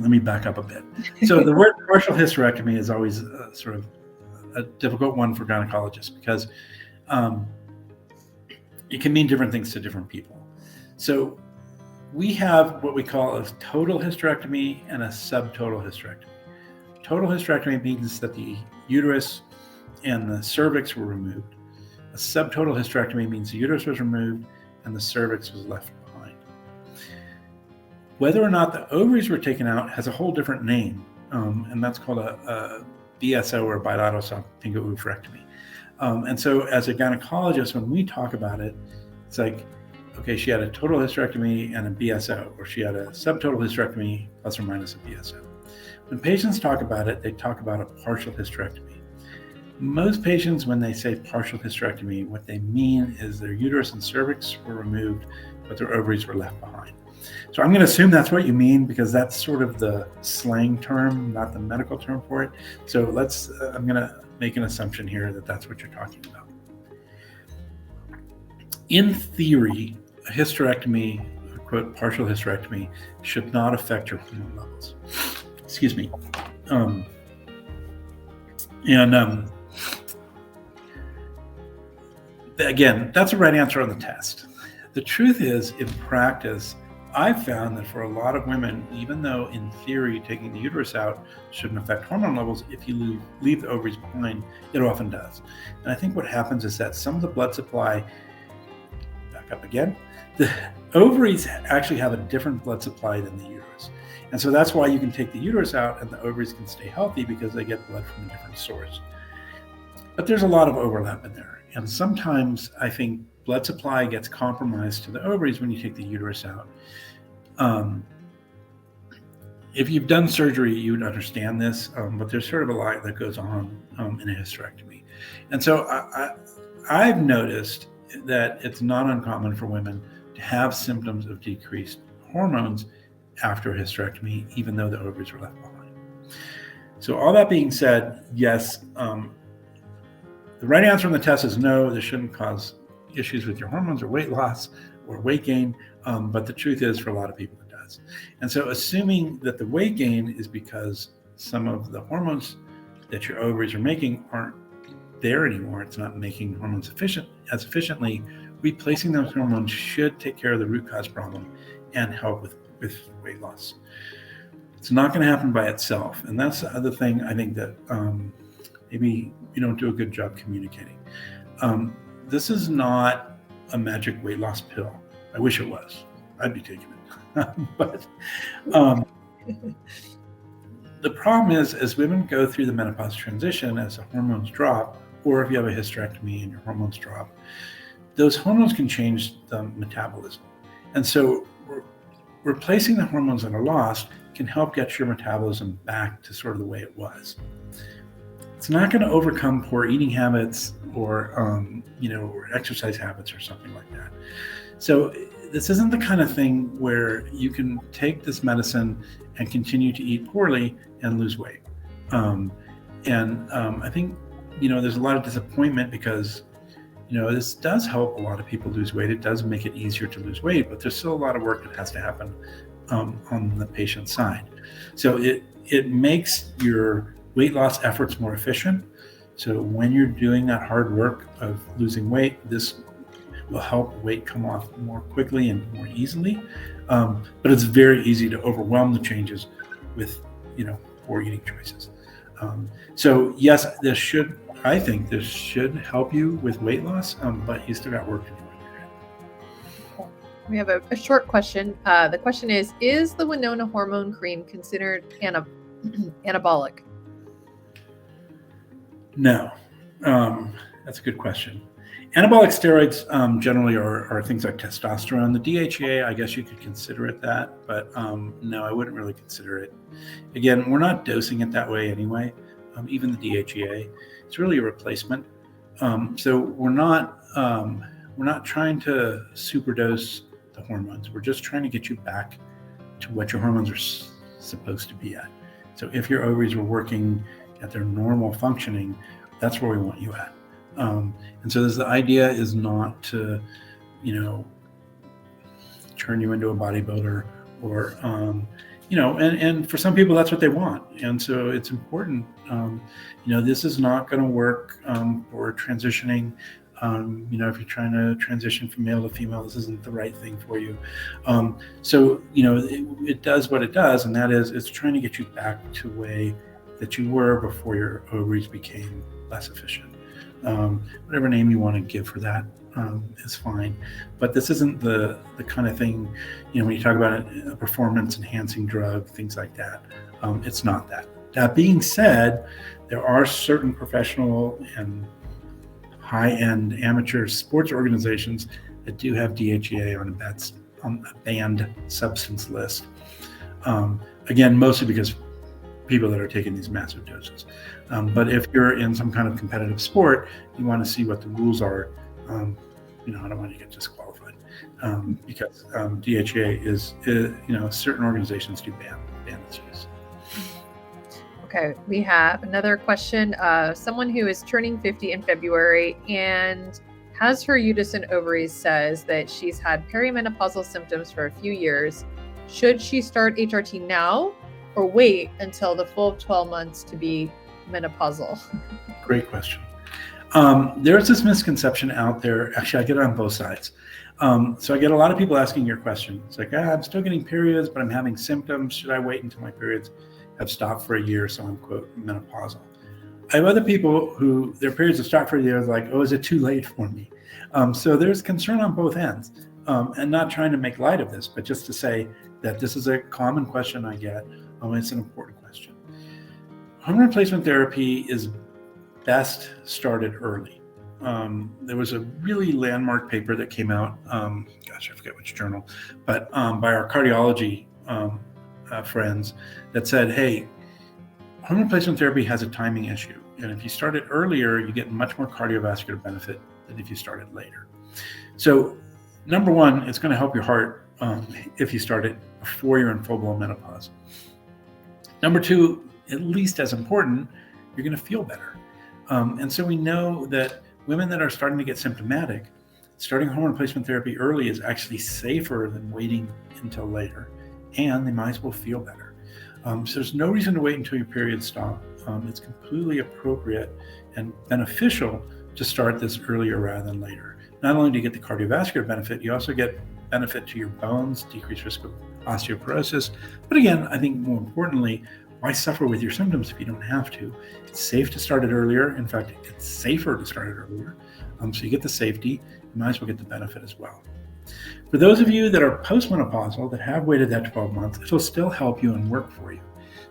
S2: me back up a bit. So the word partial hysterectomy is always sort of a difficult one for gynecologists because it can mean different things to different people. So we have what we call a total hysterectomy and a subtotal hysterectomy. Total hysterectomy means that the uterus and the cervix were removed. A subtotal hysterectomy means the uterus was removed and the cervix was left behind. Whether or not the ovaries were taken out has a whole different name, and that's called a BSO, or bilateral salpingo-oophorectomy. And so as a gynecologist, when we talk about it, it's like, okay, she had a total hysterectomy and a BSO, or she had a subtotal hysterectomy plus or minus a BSO. When patients talk about it, they talk about a partial hysterectomy. Most patients, when they say partial hysterectomy, what they mean is their uterus and cervix were removed, but their ovaries were left behind. So I'm going to assume that's what you mean because that's sort of the slang term, not the medical term for it. So I'm going to make an assumption here that that's what you're talking about. In theory, a hysterectomy, quote, partial hysterectomy, should not affect your hormone levels. Excuse me. Again, that's the right answer on the test. The truth is, in practice, I've found that for a lot of women, even though in theory taking the uterus out shouldn't affect hormone levels, if you leave the ovaries behind, it often does. And I think what happens is that some of the blood supply, back up again, the ovaries actually have a different blood supply than the uterus. And so that's why you can take the uterus out and the ovaries can stay healthy because they get blood from a different source. But there's a lot of overlap in there. And sometimes I think blood supply gets compromised to the ovaries when you take the uterus out. If you've done surgery, you would understand this, but there's sort of a lot that goes on in a hysterectomy. And so I've noticed that it's not uncommon for women to have symptoms of decreased hormones after hysterectomy, even though the ovaries were left behind. So all that being said, yes, the right answer on the test is no, this shouldn't cause issues with your hormones or weight loss or weight gain, but the truth is for a lot of people it does. And so assuming that the weight gain is because some of the hormones that your ovaries are making aren't there anymore, it's not making hormones as efficiently, replacing those hormones should take care of the root cause problem and help with weight loss. It's not going to happen by itself. And that's the other thing I think that maybe you don't do a good job communicating. This is not a magic weight loss pill. I wish it was. I'd be taking it. But the problem is, as women go through the menopause transition, as the hormones drop, or if you have a hysterectomy and your hormones drop, those hormones can change the metabolism. And so replacing the hormones that are lost can help get your metabolism back to sort of the way it was. It's not going to overcome poor eating habits or or exercise habits or something like that. So this isn't the kind of thing where you can take this medicine and continue to eat poorly and lose weight. I think there's a lot of disappointment because this does help a lot of people lose weight. It does make it easier to lose weight, but there's still a lot of work that has to happen on the patient side. So it makes your weight loss efforts more efficient. So when you're doing that hard work of losing weight, this will help weight come off more quickly and more easily. But it's very easy to overwhelm the changes with poor eating choices. So yes, I think this should help you with weight loss, but you still got work to do on your end.
S1: We have a short question. The question is the Winona hormone cream considered anabolic?
S2: No, that's a good question. Anabolic steroids generally are things like testosterone. The DHEA, I guess you could consider it that, but no, I wouldn't really consider it. Again, we're not dosing it that way anyway. Even the DHEA, it's really a replacement. So we're not trying to superdose the hormones. We're just trying to get you back to what your hormones are supposed to be at. So if your ovaries were working at their normal functioning, that's where we want you at. And so the idea is not to, turn you into a bodybuilder or, and for some people that's what they want. And so it's important, this is not going to work for transitioning. If you're trying to transition from male to female, this isn't the right thing for you. It does what it does, and that is it's trying to get you back to the way that you were before your ovaries became less efficient. Whatever name you want to give for that is fine. But this isn't the kind of thing, when you talk about a performance enhancing drug, things like that, it's not that. That being said, there are certain professional and high-end amateur sports organizations that do have DHEA on a banned substance list. Again, mostly because people that are taking these massive doses. But if you're in some kind of competitive sport, you want to see what the rules are. I don't want you to get disqualified because DHEA is, certain organizations do ban its use.
S1: Okay, we have another question. Someone who is turning 50 in February and has her uterus and ovaries says that she's had perimenopausal symptoms for a few years. Should she start HRT now or wait until the full 12 months to be menopausal?
S2: Great question. There's this misconception out there. Actually, I get it on both sides. So I get a lot of people asking your question. It's like, I'm still getting periods, but I'm having symptoms. Should I wait until my periods have stopped for a year so I'm, quote, menopausal? I have other people who their periods have stopped for a year, like, is it too late for me? So there's concern on both ends. And not trying to make light of this, but just to say that this is a common question I get. It's an important question. Hormone replacement therapy is best started early. There was a really landmark paper that came out, I forget which journal, but by our cardiology friends that said, hey, hormone replacement therapy has a timing issue. And if you start it earlier, you get much more cardiovascular benefit than if you start it later. So number one, it's going to help your heart if you start it before you're in full-blown menopause. Number two, at least as important, you're going to feel better. And so we know that women that are starting to get symptomatic, starting hormone replacement therapy early is actually safer than waiting until later, and they might as well feel better. So there's no reason to wait until your periods stop. It's completely appropriate and beneficial to start this earlier rather than later. Not only do you get the cardiovascular benefit, you also get benefit to your bones, decreased risk of osteoporosis. But again, I think more importantly, why suffer with your symptoms if you don't have to? It's safe to start it earlier. In fact, it's safer to start it earlier. So you get the safety, you might as well get the benefit as well. For those of you that are postmenopausal, that have waited that 12 months, it'll still help you and work for you.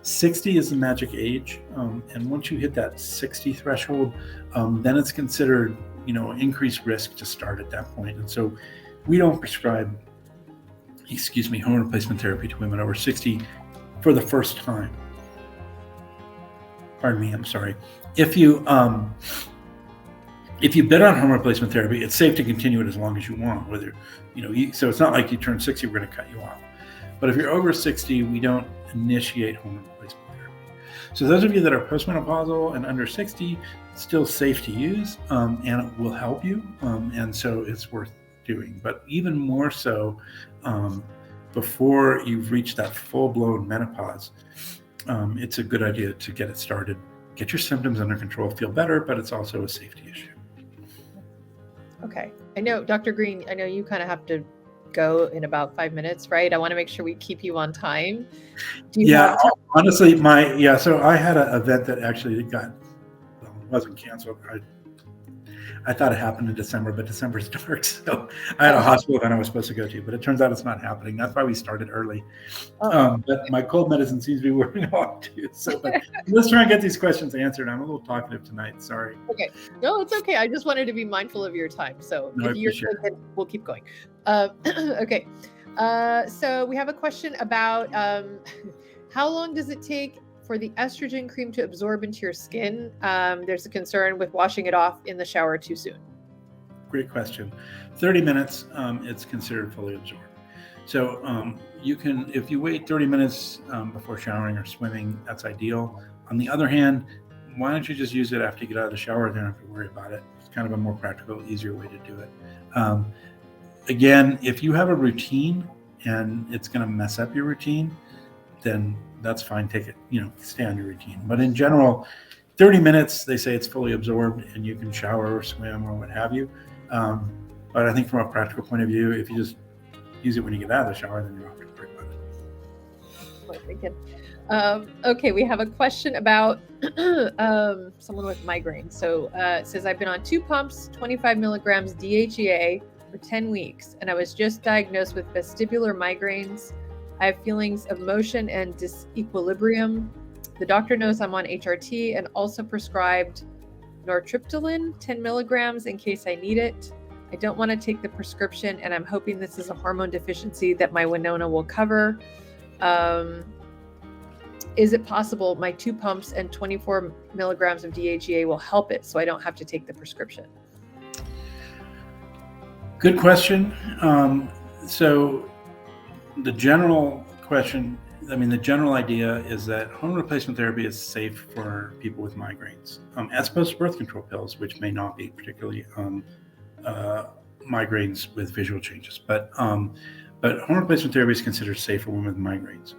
S2: 60 is the magic age. And once you hit that 60 threshold, then it's considered, increased risk to start at that point. And so we don't prescribe, hormone replacement therapy to women over 60 for the first time. Pardon me, I'm sorry. If you've been on hormone replacement therapy, it's safe to continue it as long as you want. So it's not like you turn 60, we're going to cut you off. But if you're over 60, we don't initiate hormone replacement therapy. So those of you that are postmenopausal and under 60, it's still safe to use, and it will help you. And so it's worth doing. But even more so, before you've reached that full-blown menopause, it's a good idea to get it started, get your symptoms under control, feel better, but it's also a safety issue.
S1: Okay. I know, Dr. Green, I know you kind of have to go in about 5 minutes, right? I want to make sure we keep you on time.
S2: Honestly, so I had an event that actually wasn't canceled. I thought it happened in December, but December's dark. So I had a hospital event I was supposed to go to, but it turns out it's not happening. That's why we started early. But my cold medicine seems to be working off too. So but let's try and get these questions answered. I'm a little talkative tonight. Sorry.
S1: Okay. No, it's okay. I just wanted to be mindful of your time. So if you're good, then we'll keep going. Okay. So we have a question about how long does it take for the estrogen cream to absorb into your skin? There's a concern with washing it off in the shower too soon.
S2: Great question. 30 minutes, it's considered fully absorbed. So you can, if you wait 30 minutes before showering or swimming, that's ideal. On the other hand, why don't you just use it after you get out of the shower? You don't have to worry about it. It's kind of a more practical, easier way to do it. Again, if you have a routine and it's going to mess up your routine, then that's fine. Take it, stay on your routine. But in general, 30 minutes, they say it's fully absorbed and you can shower or swim or what have you. But I think from a practical point of view, if you just use it when you get out of the shower, then you're not going to worry about it.
S1: Okay, we have a question about someone with migraines. So it says, I've been on 2 pumps, 25 milligrams DHEA for 10 weeks, and I was just diagnosed with vestibular migraines. I have feelings of motion and disequilibrium. The doctor knows I'm on HRT and also prescribed Nortriptyline, 10 milligrams in case I need it. I don't want to take the prescription, and I'm hoping this is a hormone deficiency that my Winona will cover. Is it possible my 2 pumps and 24 milligrams of DHEA will help it so I don't have to take the prescription?
S2: Good question. So the general idea is that hormone replacement therapy is safe for people with migraines, as opposed to birth control pills, which may not be particularly migraines with visual changes. But hormone replacement therapy is considered safe for women with migraines.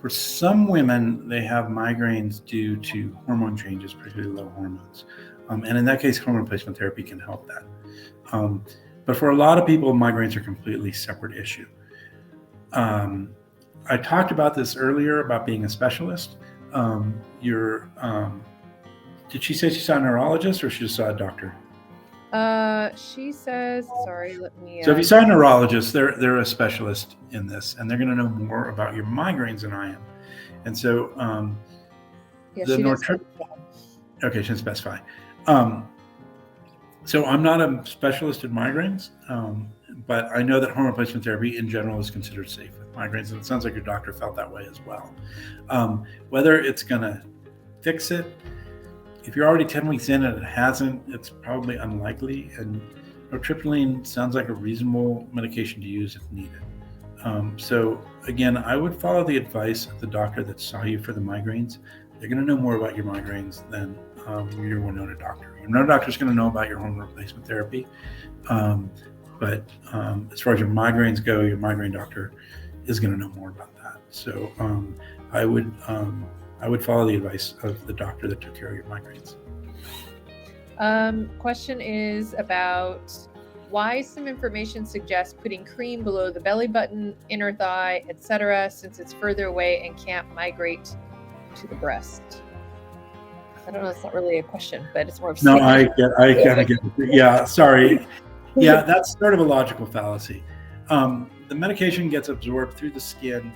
S2: For some women, they have migraines due to hormone changes, particularly low hormones. And in that case, hormone replacement therapy can help that. But for a lot of people, migraines are a completely separate issue. I talked about this earlier about being a specialist. Did she say she saw a neurologist or she just saw a doctor?
S1: She says, sorry, let me.
S2: So if you saw a neurologist, they're a specialist in this, and they're going to know more about your migraines than I am. And so okay, she didn't specify. So I'm not a specialist in migraines, but I know that hormone replacement therapy in general is considered safe with migraines, and it sounds like your doctor felt that way as well. Whether it's going to fix it, if you're already 10 weeks in and it hasn't, it's probably unlikely. And Nortriptyline sounds like a reasonable medication to use if needed. So again, I would follow the advice of the doctor that saw you for the migraines. They're going to know more about your migraines than your Winona doctor. Your Winona doctor is going to know about your hormone replacement therapy. But as far as your migraines go, your migraine doctor is going to know more about that. So I would follow the advice of the doctor that took care of your migraines.
S1: Question is about why some information suggests putting cream below the belly button, inner thigh, etc., since it's further away and can't migrate to the breast. I don't know. It's not really a question, but it's more of
S2: no. I kind of get it. Yeah, sorry. Yeah, that's sort of a logical fallacy. The medication gets absorbed through the skin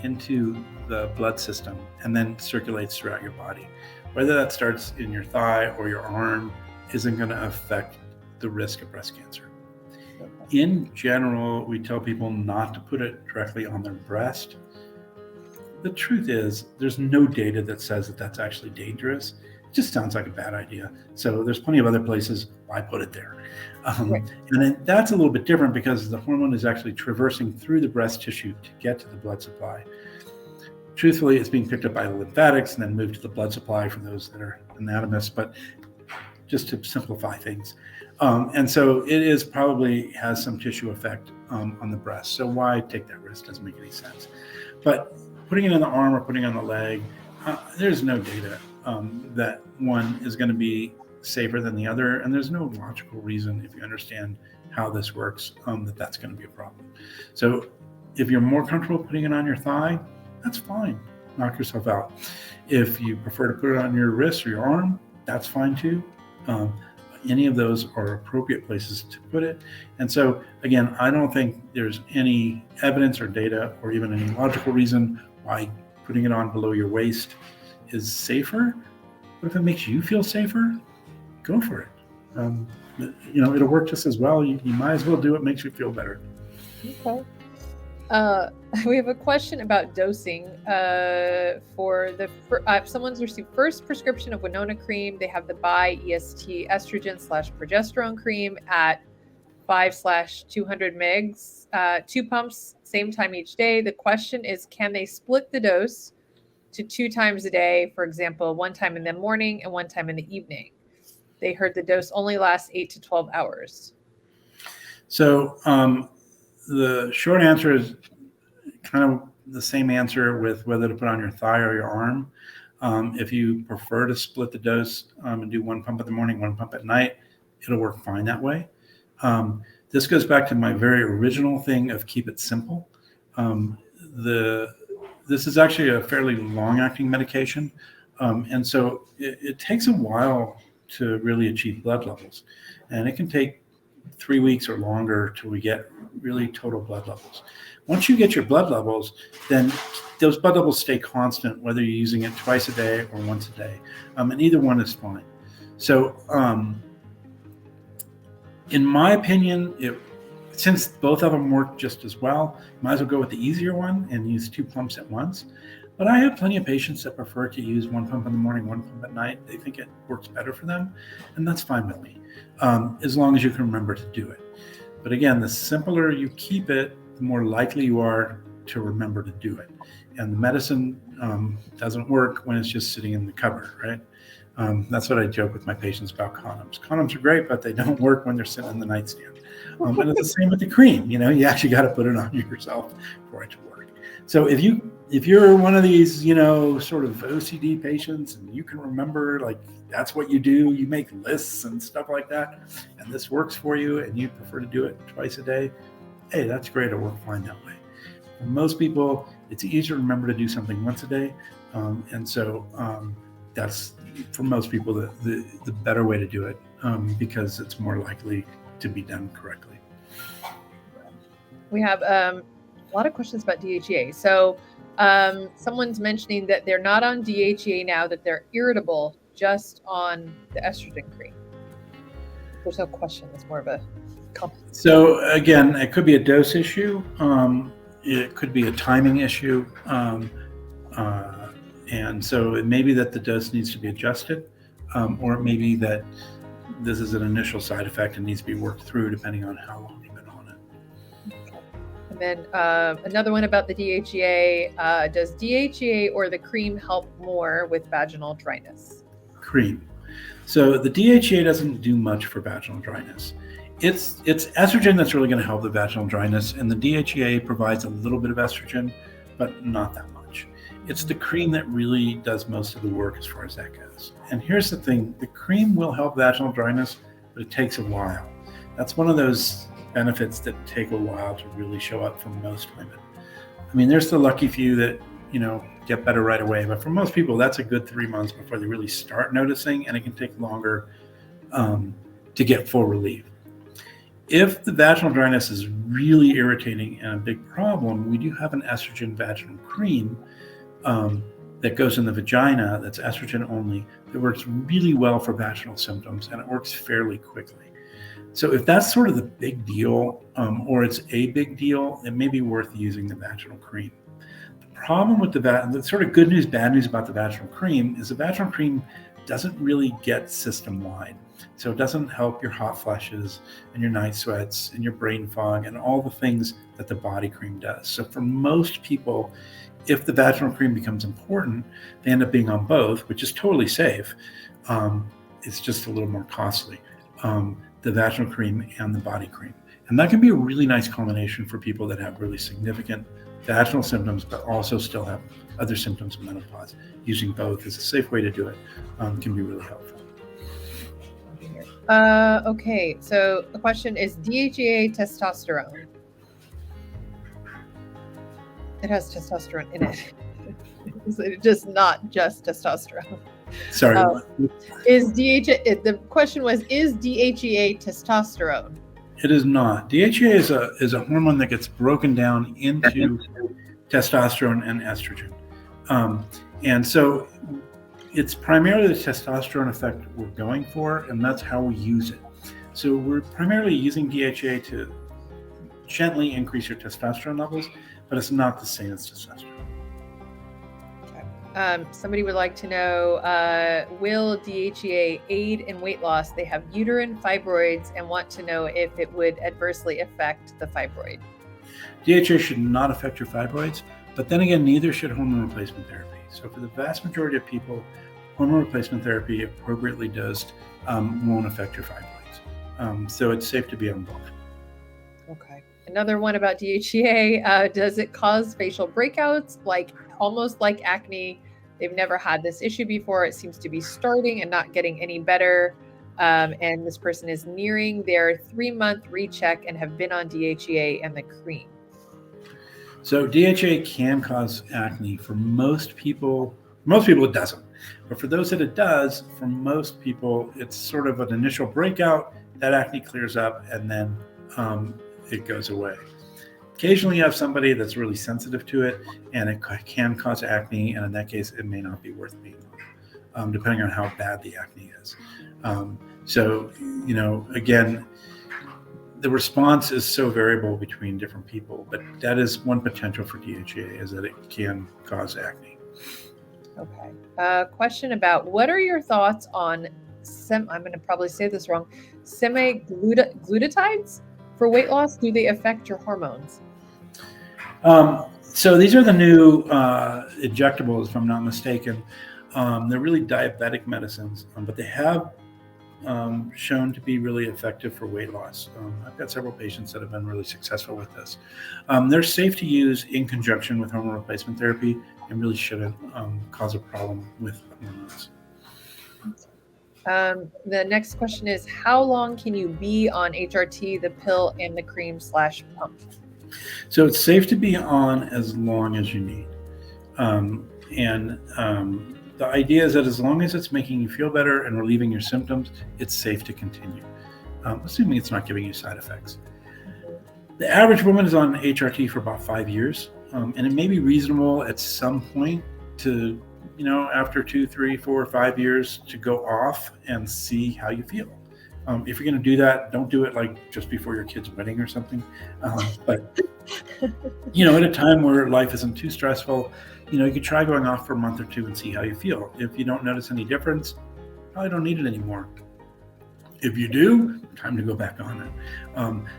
S2: into the blood system and then circulates throughout your body. Whether that starts in your thigh or your arm isn't going to affect the risk of breast cancer. In general, we tell people not to put it directly on their breast. The truth is, there's no data that says that that's actually dangerous. It just sounds like a bad idea. So there's plenty of other places. Why put it there?
S1: Right.
S2: And then that's a little bit different because the hormone is actually traversing through the breast tissue to get to the blood supply. Truthfully, it's being picked up by the lymphatics and then moved to the blood supply for those that are anatomists, but just to simplify things. And so it is probably has some tissue effect on the breast. So why take that risk? Doesn't make any sense. But putting it in the arm or putting it on the leg, there's no data that one is going to be safer than the other. And there's no logical reason, if you understand how this works, that that's going to be a problem. So if you're more comfortable putting it on your thigh, that's fine. Knock yourself out. If you prefer to put it on your wrist or your arm, that's fine too. Any of those are appropriate places to put it. And so again, I don't think there's any evidence or data or even any logical reason why putting it on below your waist is safer. But if it makes you feel safer, go for it. It'll work just as well. You might as well do what makes you feel better.
S1: Okay. We have a question about dosing. Someone's received first prescription of Winona cream. They have the bi-EST estrogen / progesterone cream at 5/200 mgs, 2 pumps, same time each day. The question is, can they split the dose to 2 times a day? For example, 1 time in the morning and 1 time in the evening. They heard the dose only lasts 8 to 12 hours.
S2: So the short answer is kind of the same answer with whether to put on your thigh or your arm. If you prefer to split the dose and do 1 pump in the morning, 1 pump at night, it'll work fine that way. This goes back to my very original thing of keep it simple. This is actually a fairly long-acting medication, and so it takes a while to really achieve blood levels, and it can take 3 weeks or longer till we get really total blood levels. Once you get your blood levels, then those blood levels stay constant, whether you're using it twice a day or once a day, and either one is fine. So in my opinion, since both of them work just as well, you might as well go with the easier one and use 2 pumps at once. But I have plenty of patients that prefer to use 1 pump in the morning, 1 pump at night. They think it works better for them, and that's fine with me, as long as you can remember to do it. But again, the simpler you keep it, the more likely you are to remember to do it. And the medicine doesn't work when it's just sitting in the cupboard, right? That's what I joke with my patients about condoms. Condoms are great, but they don't work when they're sitting in the nightstand. And it's the same with the cream. You actually got to put it on yourself for it to work. So if you're one of these, sort of OCD patients and you can remember, like, that's what you do, you make lists and stuff like that, and this works for you and you prefer to do it twice a day, hey, that's great. It'll work fine that way. For most people, it's easier to remember to do something once a day. And so that's, for most people, the better way to do it, because it's more likely to be done correctly.
S1: We have a lot of questions about DHEA. So someone's mentioning that they're not on DHEA now, that they're irritable just on the estrogen cream. There's no question. It's more of a comment.
S2: So again, it could be a dose issue. It could be a timing issue. And so it may be that the dose needs to be adjusted. or it may be that this is an initial side effect and needs to be worked through depending on how long you've been on it.
S1: Okay. And then another one about the DHEA. Does DHEA or the cream help more with vaginal dryness?
S2: Cream. So the DHEA doesn't do much for vaginal dryness. It's estrogen that's really going to help the vaginal dryness, and the DHEA provides a little bit of estrogen, but not that much. It's the cream that really does most of the work as far as that goes. And here's the thing, the cream will help vaginal dryness, but it takes a while. That's one of those benefits that take a while to really show up for most women. I mean, there's the lucky few that, get better right away, but for most people, that's a good 3 months before they really start noticing, and it can take longer to get full relief. If the vaginal dryness is really irritating and a big problem, we do have an estrogen vaginal cream that goes in the vagina that's estrogen only, that works really well for vaginal symptoms, and it works fairly quickly. So if that's sort of the big deal, or it's a big deal, it may be worth using the vaginal cream. The problem with the sort of good news, bad news about the vaginal cream is the vaginal cream doesn't really get system-wide. So it doesn't help your hot flushes and your night sweats and your brain fog and all the things that the body cream does. So for most people, if the vaginal cream becomes important, they end up being on both, which is totally safe. It's just a little more costly, the vaginal cream and the body cream. And that can be a really nice combination for people that have really significant vaginal symptoms, but also still have other symptoms of menopause. Using both is a safe way to do it, can be really helpful.
S1: Okay, so the question is DHEA testosterone. It has testosterone in it. It's just not just testosterone.
S2: Sorry.
S1: The question was, is DHEA testosterone?
S2: It is not. DHEA is a hormone that gets broken down into testosterone and estrogen. And so it's primarily the testosterone effect we're going for, and that's how we use it. So we're primarily using DHEA to gently increase your testosterone levels, but it's not the same as testosterone.
S1: Somebody would like to know, will DHEA aid in weight loss? They have uterine fibroids and want to know if it would adversely affect the fibroid.
S2: DHEA should not affect your fibroids, but then again, neither should hormone replacement therapy. So for the vast majority of people, hormone replacement therapy appropriately dosed won't affect your fibroids. So it's safe to be on both.
S1: Okay. Another one about DHEA, does it cause facial breakouts, almost like acne? They've never had this issue before. It seems to be starting and not getting any better. And this person is nearing their 3-month recheck and have been on DHEA and the cream.
S2: So DHEA can cause acne. For most people it doesn't. But for those that it does, for most people, it's sort of an initial breakout, that acne clears up, and then it goes away. Occasionally you have somebody that's really sensitive to it, and it can cause acne, and in that case, it may not be worth being on, depending on how bad the acne is. So, again, the response is so variable between different people, but that is one potential for DHEA, is that it can cause acne.
S1: Okay. Question about, what are your thoughts on, I'm going to probably say this wrong, Semaglutides for weight loss? Do they affect your hormones?
S2: So these are the new injectables, if I'm not mistaken. They're really diabetic medicines, but they have shown to be really effective for weight loss. I've got several patients that have been really successful with this. They're safe to use in conjunction with hormone replacement therapy and really shouldn't cause a problem with hormones.
S1: The next question is, how long can you be on HRT, the pill and the cream / pump?
S2: So it's safe to be on as long as you need. The idea is that as long as it's making you feel better and relieving your symptoms, it's safe to continue, assuming it's not giving you side effects. The average woman is on HRT for about 5 years, and it may be reasonable at some point to, after 2, 3, 4, 5 years, to go off and see how you feel. If you're going to do that, don't do it just before your kid's wedding or something. But at a time where life isn't too stressful, you could try going off for a month or two and see how you feel. If you don't notice any difference, probably don't need it anymore. If you do, time to go back on it.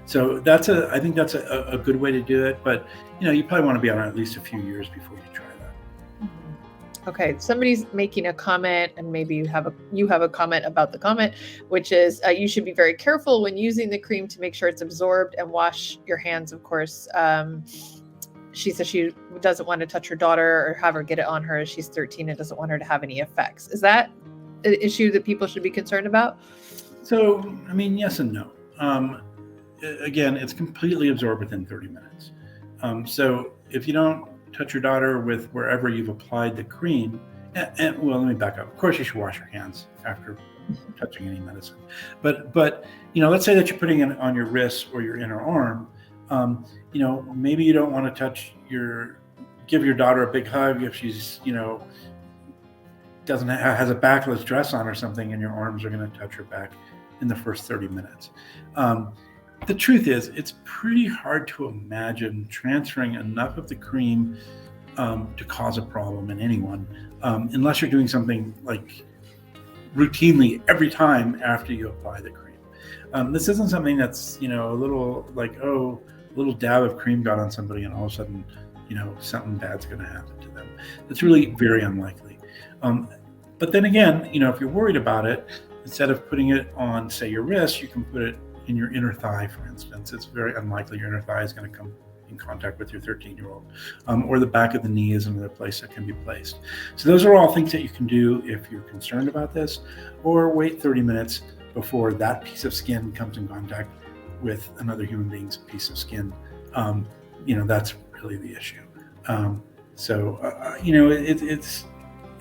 S2: So I think that's a good way to do it. But you probably want to be on it at least a few years before you try that.
S1: Okay, somebody's making a comment, and maybe you have a comment about the comment, which is you should be very careful when using the cream to make sure it's absorbed, and wash your hands, of course. She says she doesn't want to touch her daughter or have her get it on her as she's 13 and doesn't want her to have any effects. Is that an issue that people should be concerned about?
S2: So, yes and no. Again, it's completely absorbed within 30 minutes. So if you don't touch your daughter with wherever you've applied the cream, and well, let me back up. Of course, you should wash your hands after touching any medicine. But let's say that you're putting it on your wrist or your inner arm. Maybe you don't want to give your daughter a big hug if she's, has a backless dress on or something, and your arms are going to touch her back in the first 30 minutes. The truth is, it's pretty hard to imagine transferring enough of the cream to cause a problem in anyone, unless you're doing something like routinely every time after you apply the cream. This isn't something that's, a little like, a little dab of cream got on somebody and all of a sudden, something bad's going to happen to them. It's really very unlikely. But then again, if you're worried about it, instead of putting it on, say, your wrist, you can put it in your inner thigh, for instance. It's very unlikely your inner thigh is going to come in contact with your 13-year-old. Or the back of the knee is another place that can be placed. So those are all things that you can do if you're concerned about this, or wait 30 minutes before that piece of skin comes in contact with another human being's piece of skin. That's really the issue.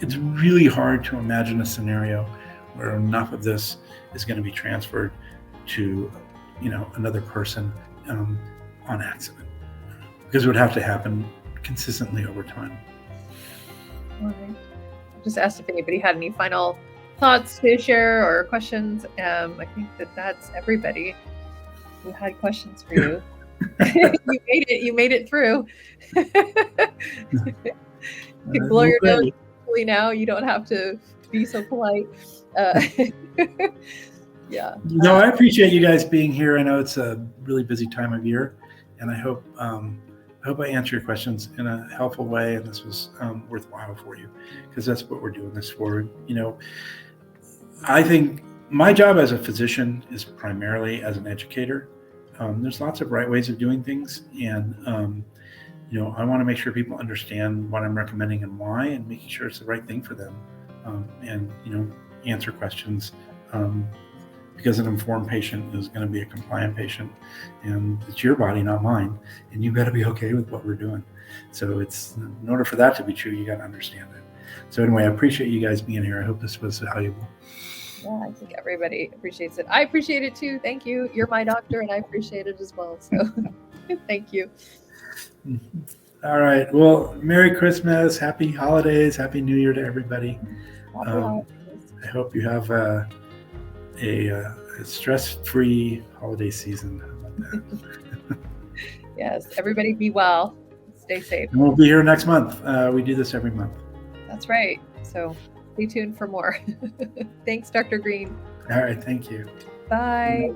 S2: It's really hard to imagine a scenario where enough of this is going to be transferred to, another person on accident, because it would have to happen consistently over time.
S1: All right. I just asked if anybody had any final thoughts to share or questions. I think that's everybody who had questions for you. You made it through. You blow your nose now. You don't have to be so polite. Yeah.
S2: No, I appreciate you guys being here. I know it's a really busy time of year, and I hope I answered your questions in a helpful way, and this was worthwhile for you, because that's what we're doing this for. I think my job as a physician is primarily as an educator. There's lots of right ways of doing things, and I want to make sure people understand what I'm recommending and why, and making sure it's the right thing for them, and answer questions, because an informed patient is going to be a compliant patient, and it's your body, not mine, and you've got to be okay with what we're doing. So in order for that to be true, you got to understand it. So anyway, I appreciate you guys being here. I hope this was valuable.
S1: Yeah, I think everybody appreciates it. I appreciate it too. Thank you. You're my doctor, and I appreciate it as well. So thank you.
S2: All right. Well, Merry Christmas, Happy Holidays, Happy New Year to everybody. I hope you have a stress-free holiday season. How about that?
S1: Yes. Everybody be well. Stay safe.
S2: And we'll be here next month. We do this every month.
S1: That's right. So stay tuned for more. Thanks, Dr. Green.
S2: All right. Thank you.
S1: Bye.